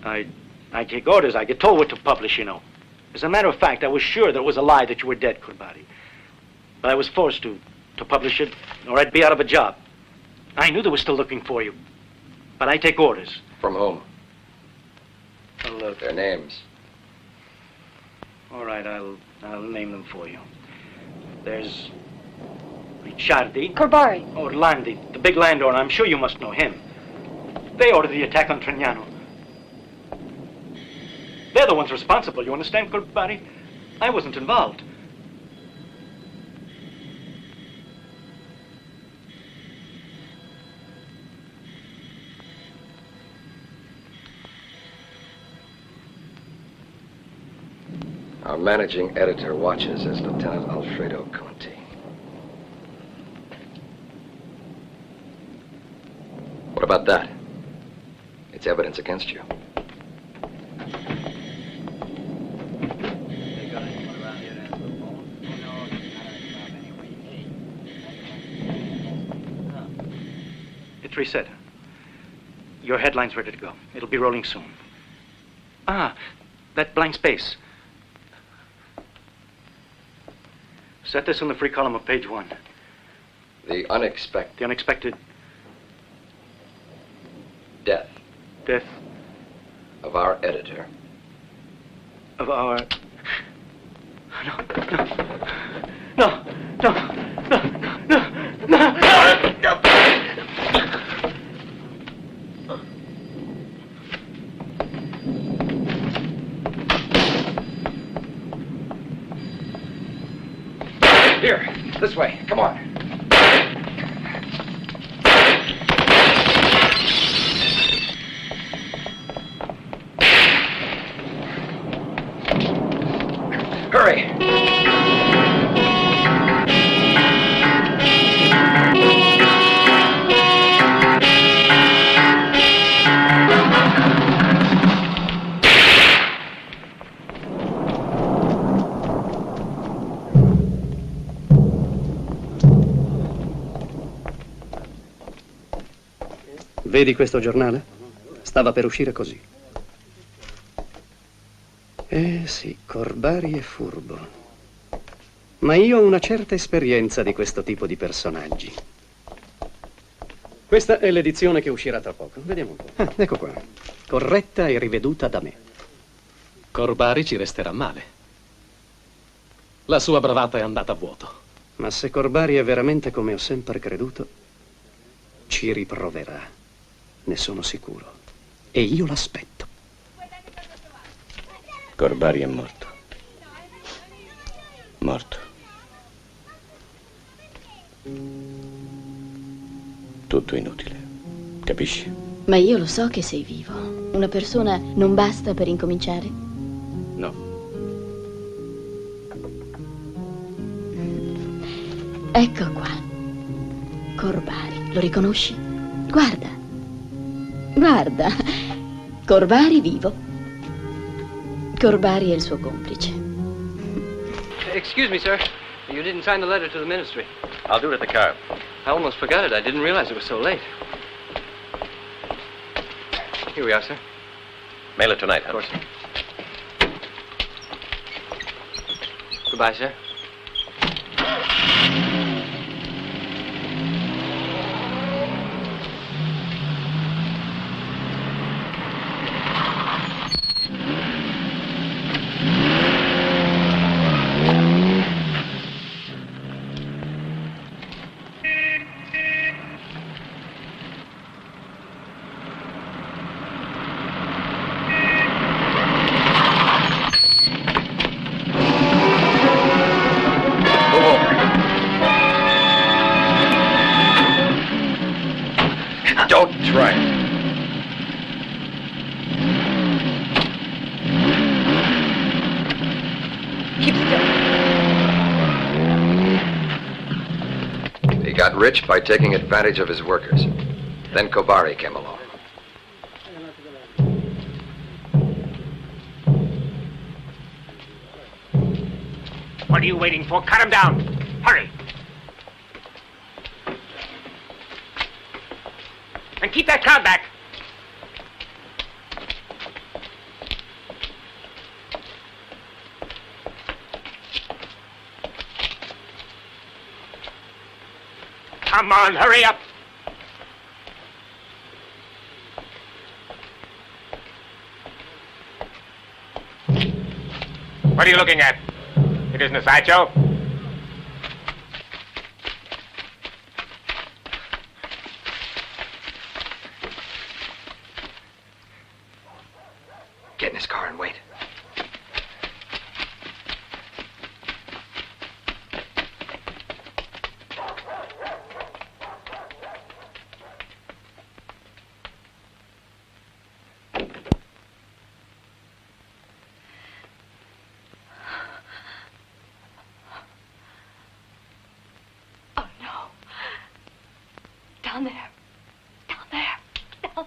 I take orders. I get told what to publish, you know. As a matter of fact, I was sure that it was a lie that you were dead, Corbari. But I was forced to publish it, or I'd be out of a job. I knew they were still looking for you. But I take orders. From whom? Well, their names. All right, I'll name them for you. There's Ricciardi. Corbari. Orlandi, the big landowner. I'm sure you must know him. They ordered the attack on Tregnano. They're the ones responsible, you understand, Corbari? I wasn't involved. Our managing editor watches as Lieutenant Alfredo Conti. What about that? It's evidence against you. It's reset. Your headline's ready to go. It'll be rolling soon. Ah, that blank space. Set this in the free column of page 1. The unexpected. The unexpected death. Death. Of our editor. Of our... No. Here, this way. Come on. Hurry. Vedi questo giornale? Stava per uscire così. Sì, Corbari è furbo. Ma io ho una certa esperienza di questo tipo di personaggi. Questa è l'edizione che uscirà tra poco. Vediamo un po'. Ecco qua. Corretta e riveduta da me. Corbari ci resterà male. La sua bravata è andata a vuoto. Ma se Corbari è veramente come ho sempre creduto, ci riproverà. Ne sono sicuro. E io l'aspetto. Corbari è morto. Morto. Tutto inutile. Capisci? Ma io lo so che sei vivo. Una persona non basta per incominciare? No. Ecco qua. Corbari, lo riconosci? Guarda. Guarda. Corbari vivo. Corbari è il suo complice. Excuse me, sir. You didn't sign the letter to the ministry. I'll do it at the car. I almost forgot it. I didn't realize it was so late. Here we are, sir. Mail it tonight, Of course, sir. Goodbye, sir. Don't try it. Keep still. He got rich by taking advantage of his workers. Then Corbari came along. What are you waiting for? Cut him down. Hurry. And keep that crowd back. Come on, hurry up. What are you looking at? It isn't a sideshow. Get in his car and wait. Oh, no. Down there. Down there. Down there.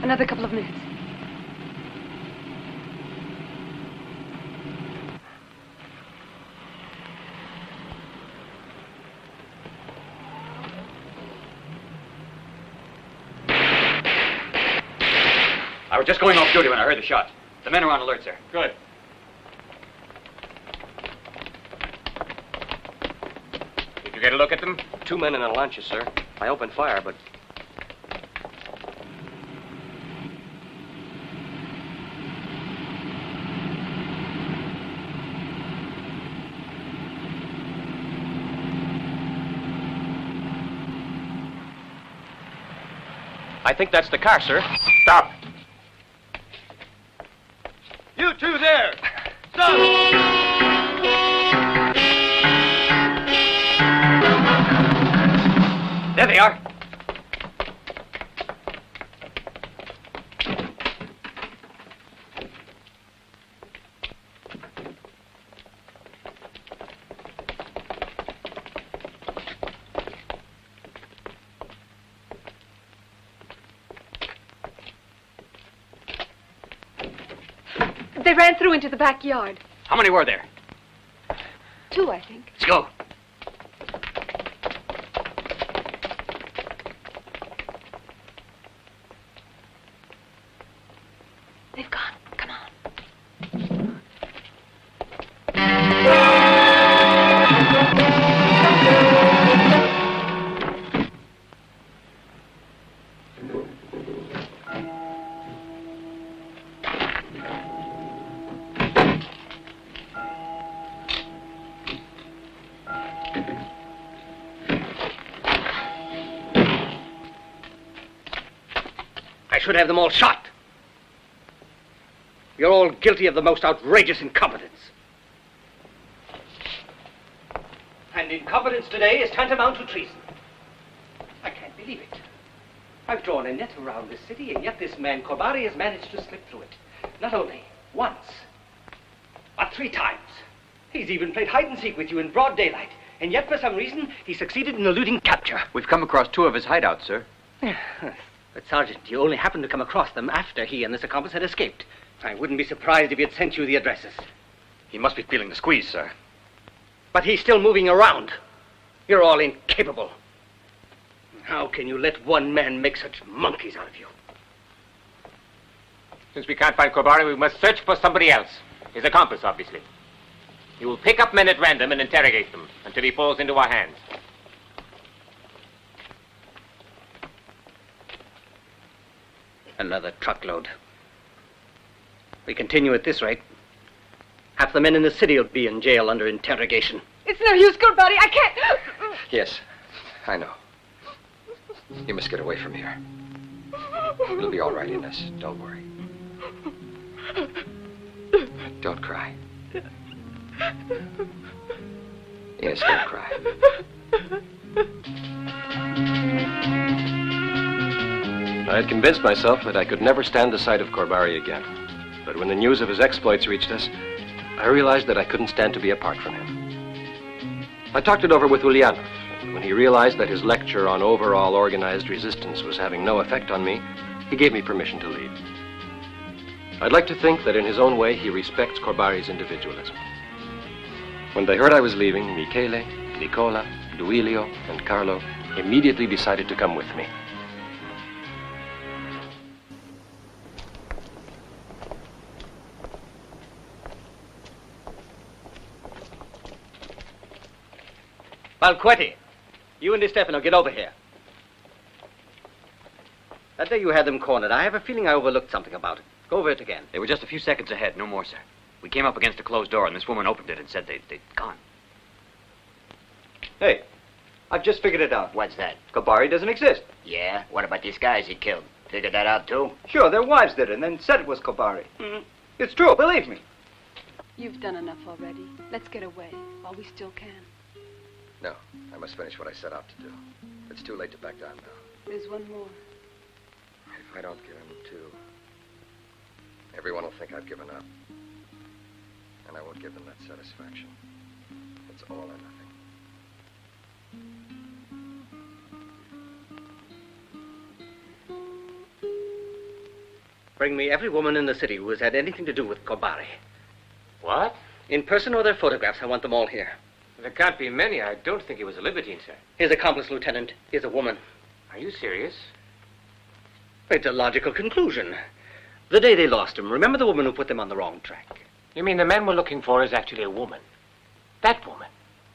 Another couple of minutes. I was just going off duty when I heard the shot. The men are on alert, sir. Good. Did you get a look at them? 2 men in a Lancia, sir. I opened fire, but... I think that's the car, sir. Stop. You two there! Stop! There they are. They ran through into the backyard. How many were there? 2, I think. Let's go. They've gone. Come on. I should have them all shot. You're all guilty of the most outrageous incompetence. And incompetence today is tantamount to treason. I can't believe it. I've drawn a net around this city, and yet this man, Corbari, has managed to slip through it. Not only once, but 3 times. He's even played hide-and-seek with you in broad daylight, and yet for some reason he succeeded in eluding capture. We've come across 2 of his hideouts, sir. But, Sergeant, you only happened to come across them after he and this accomplice had escaped. I wouldn't be surprised if he had sent you the addresses. He must be feeling the squeeze, sir. But he's still moving around. You're all incapable. How can you let one man make such monkeys out of you? Since we can't find Corbari, we must search for somebody else. His accomplice, obviously. He will pick up men at random and interrogate them until he falls into our hands. Another truckload. We continue at this rate. Half the men in the city will be in jail under interrogation. It's no use, Corbari. I can't. Yes, I know. You must get away from here. You'll be all right, Ines. Don't worry. Don't cry. Ines, don't cry. I had convinced myself that I could never stand the sight of Corbari again. But when the news of his exploits reached us, I realized that I couldn't stand to be apart from him. I talked it over with Ulyanov, and when he realized that his lecture on overall organized resistance was having no effect on me, he gave me permission to leave. I'd like to think that in his own way he respects Corbari's individualism. When they heard I was leaving, Michele, Nicola, Duilio, and Carlo immediately decided to come with me. Valquetti, you and Di Stefano get over here. That day you had them cornered, I have a feeling I overlooked something about it. Go over it again. They were just a few seconds ahead, no more, sir. We came up against a closed door, and this woman opened it and said they'd gone. Hey, I've just figured it out. What's that? Corbari doesn't exist. Yeah? What about these guys he killed? Figured that out, too? Sure, their wives did it and then said it was Corbari. It's true, believe me. You've done enough already. Let's get away while we still can. No, I must finish what I set out to do. It's too late to back down now. There's one more. If I don't get him, too, everyone will think I've given up. And I won't give them that satisfaction. It's all or nothing. Bring me every woman in the city who has had anything to do with Corbari. What? In person or their photographs, I want them all here. There can't be many. I don't think he was a libertine, sir. His accomplice, Lieutenant, is a woman. Are you serious? It's a logical conclusion. The day they lost him, remember the woman who put them on the wrong track? You mean the man we're looking for is actually a woman? That woman?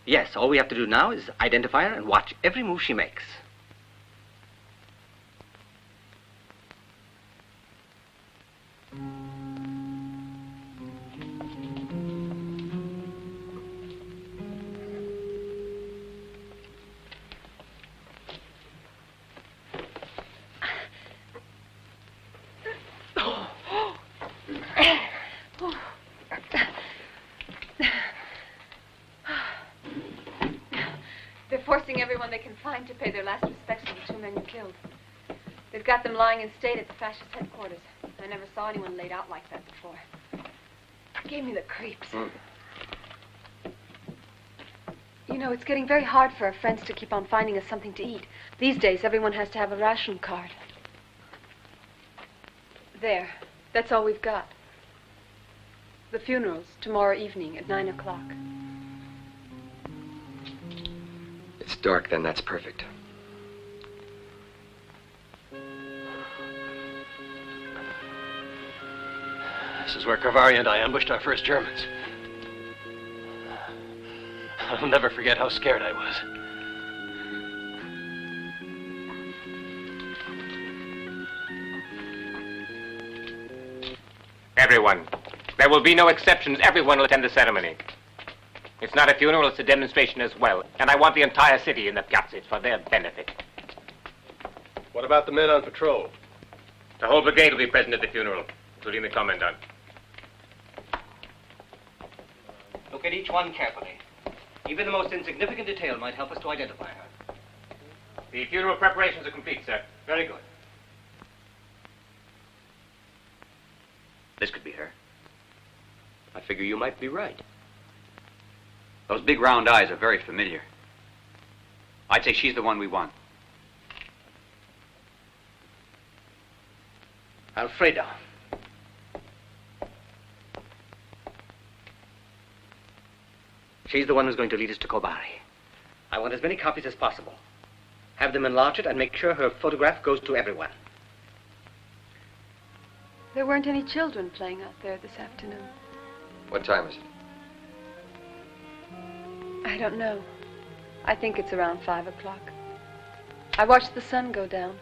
Yes, all we have to do now is identify her and watch every move she makes. They're forcing everyone they can find to pay their last respects to the 2 men you killed. They've got them lying in state at the fascist headquarters. I never saw anyone laid out like that before. It gave me the creeps. You know, it's getting very hard for our friends to keep on finding us something to eat. These days, everyone has to have a ration card. There. That's all we've got. The funeral's tomorrow evening at 9 o'clock. It's dark, then that's perfect. This is where Corbari and I ambushed our first Germans. I'll never forget how scared I was. Everyone. There will be no exceptions. Everyone will attend the ceremony. It's not a funeral, it's a demonstration as well. And I want the entire city in the piazza. It's for their benefit. What about the men on patrol? The whole brigade will be present at the funeral, including the commandant. Look at each one carefully. Even the most insignificant detail might help us to identify her. The funeral preparations are complete, sir. Very good. This could be her. I figure you might be right. Those big round eyes are very familiar. I'd say she's the one we want. Alfredo. She's the one who's going to lead us to Corbari. I want as many copies as possible. Have them enlarge it and make sure her photograph goes to everyone. There weren't any children playing out there this afternoon. What time is it? I don't know. I think it's around 5 o'clock. I watched the sun go down.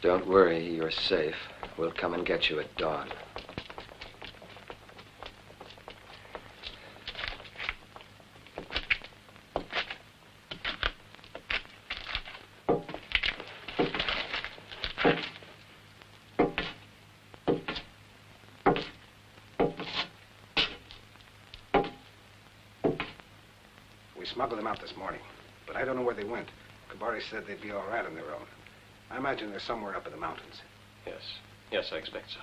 Don't worry, you're safe. We'll come and get you at dawn. We smuggled them out this morning, but I don't know where they went. Corbari said they'd be all right on their own. I imagine they're somewhere up in the mountains. Yes. Yes, I expect so.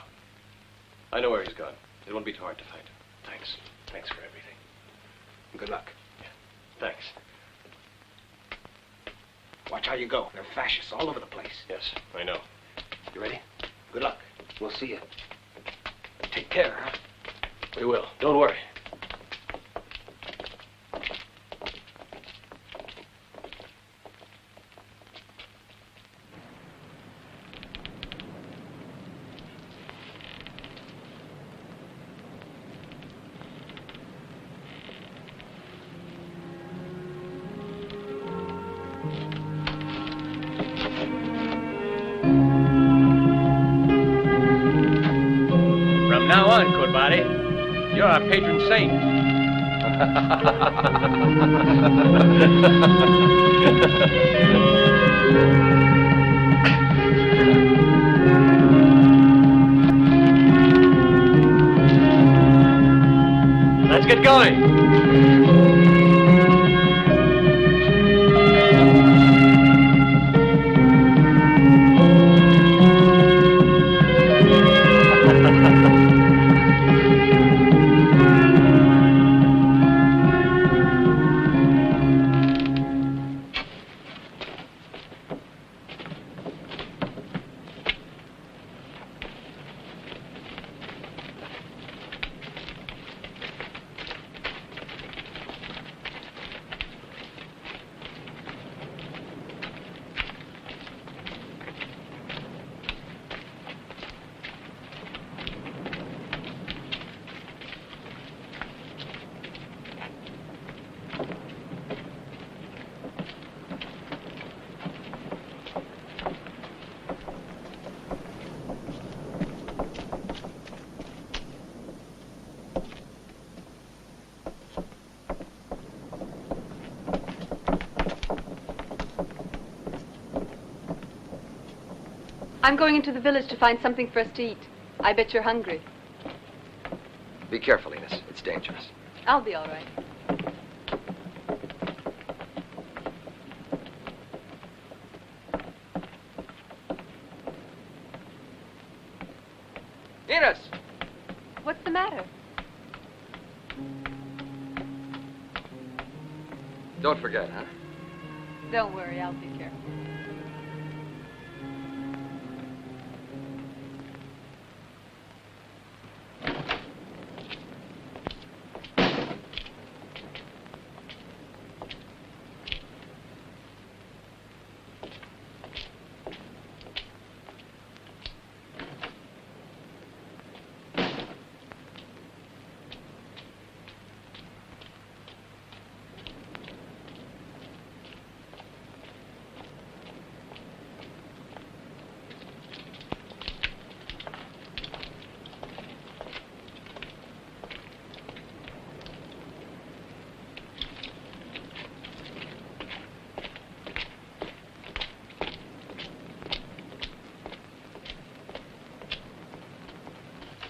I know where he's gone. It won't be too hard to find him. Thanks. Thanks for everything. And good luck. Thanks. Watch how you go. They're fascists all over the place. Yes, I know. You ready? Good luck. We'll see you. Take care, huh? We will. Don't worry. From now on, Corbari, you're our patron saint. Let's get going. I'm going into the village to find something for us to eat. I bet you're hungry. Be careful, Enos. It's dangerous. I'll be all right. Enos! What's the matter? Don't forget, huh? Don't worry, I'll be careful.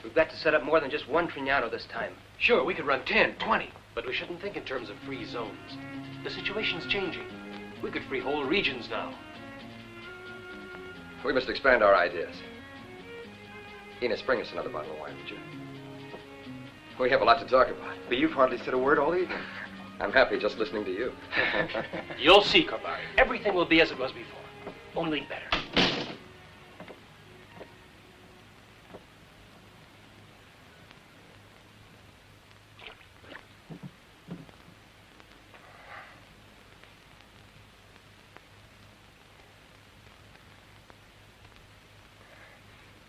We've got to set up more than just one Trignano this time. Sure, we could run 10, 20, but we shouldn't think in terms of free zones. The situation's changing. We could free whole regions now. We must expand our ideas. Enos, bring us another bottle of wine, would you? We have a lot to talk about. But you've hardly said a word all evening. I'm happy just listening to you. You'll see, Corbari. Everything will be as it was before, only better.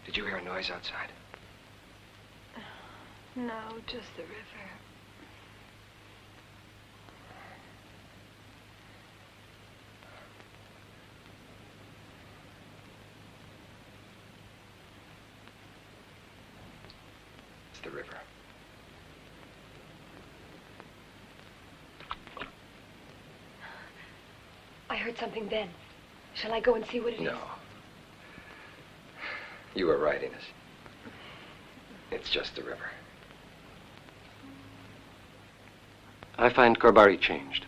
Did you hear a noise outside? No, just the river. It's the river. I heard something then. Shall I go and see what it is? No. You were right, Ines. It's just the river. I find Corbari changed.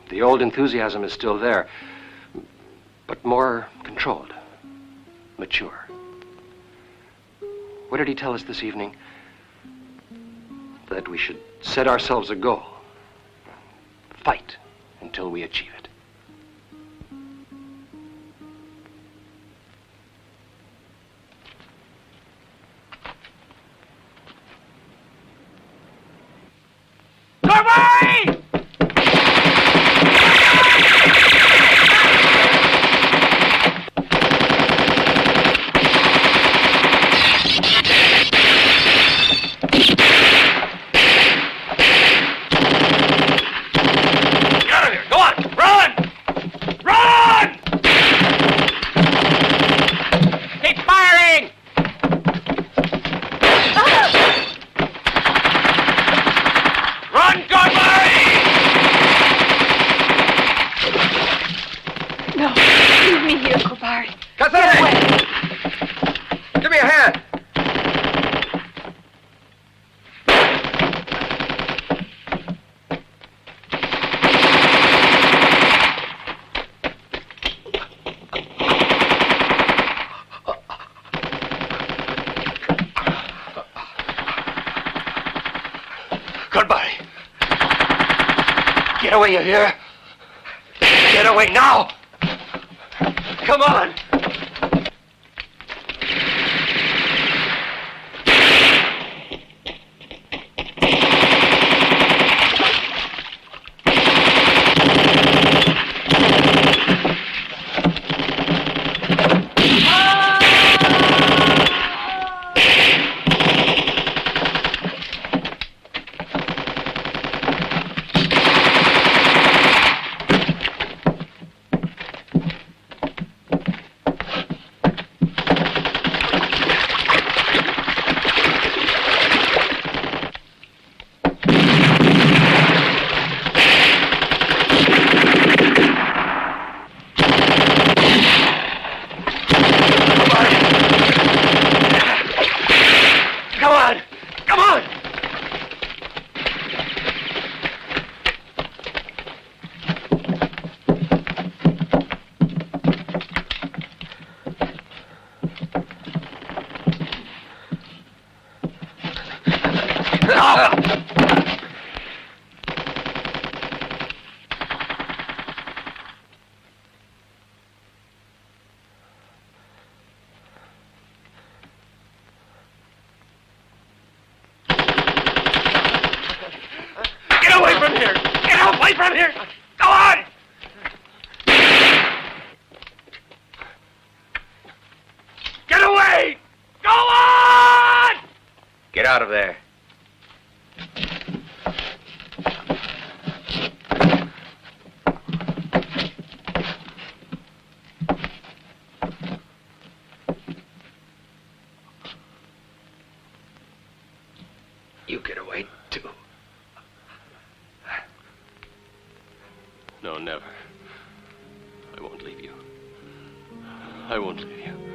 The old enthusiasm is still there, but more controlled, mature. What did he tell us this evening? That we should set ourselves a goal, fight until we achieve it. Corbari! Get out of here! Go on! Run! Run! Keep firing! Run, Corbari! No, leave me here, Corbari. Give me a hand. Corbari! Get away, you hear? Get away now! Come on! Come on! Come on! Get away from here! Get away from here! Go on! Get away! Go on! Get out of there. You get away, too. No, never. I won't leave you. I won't leave you.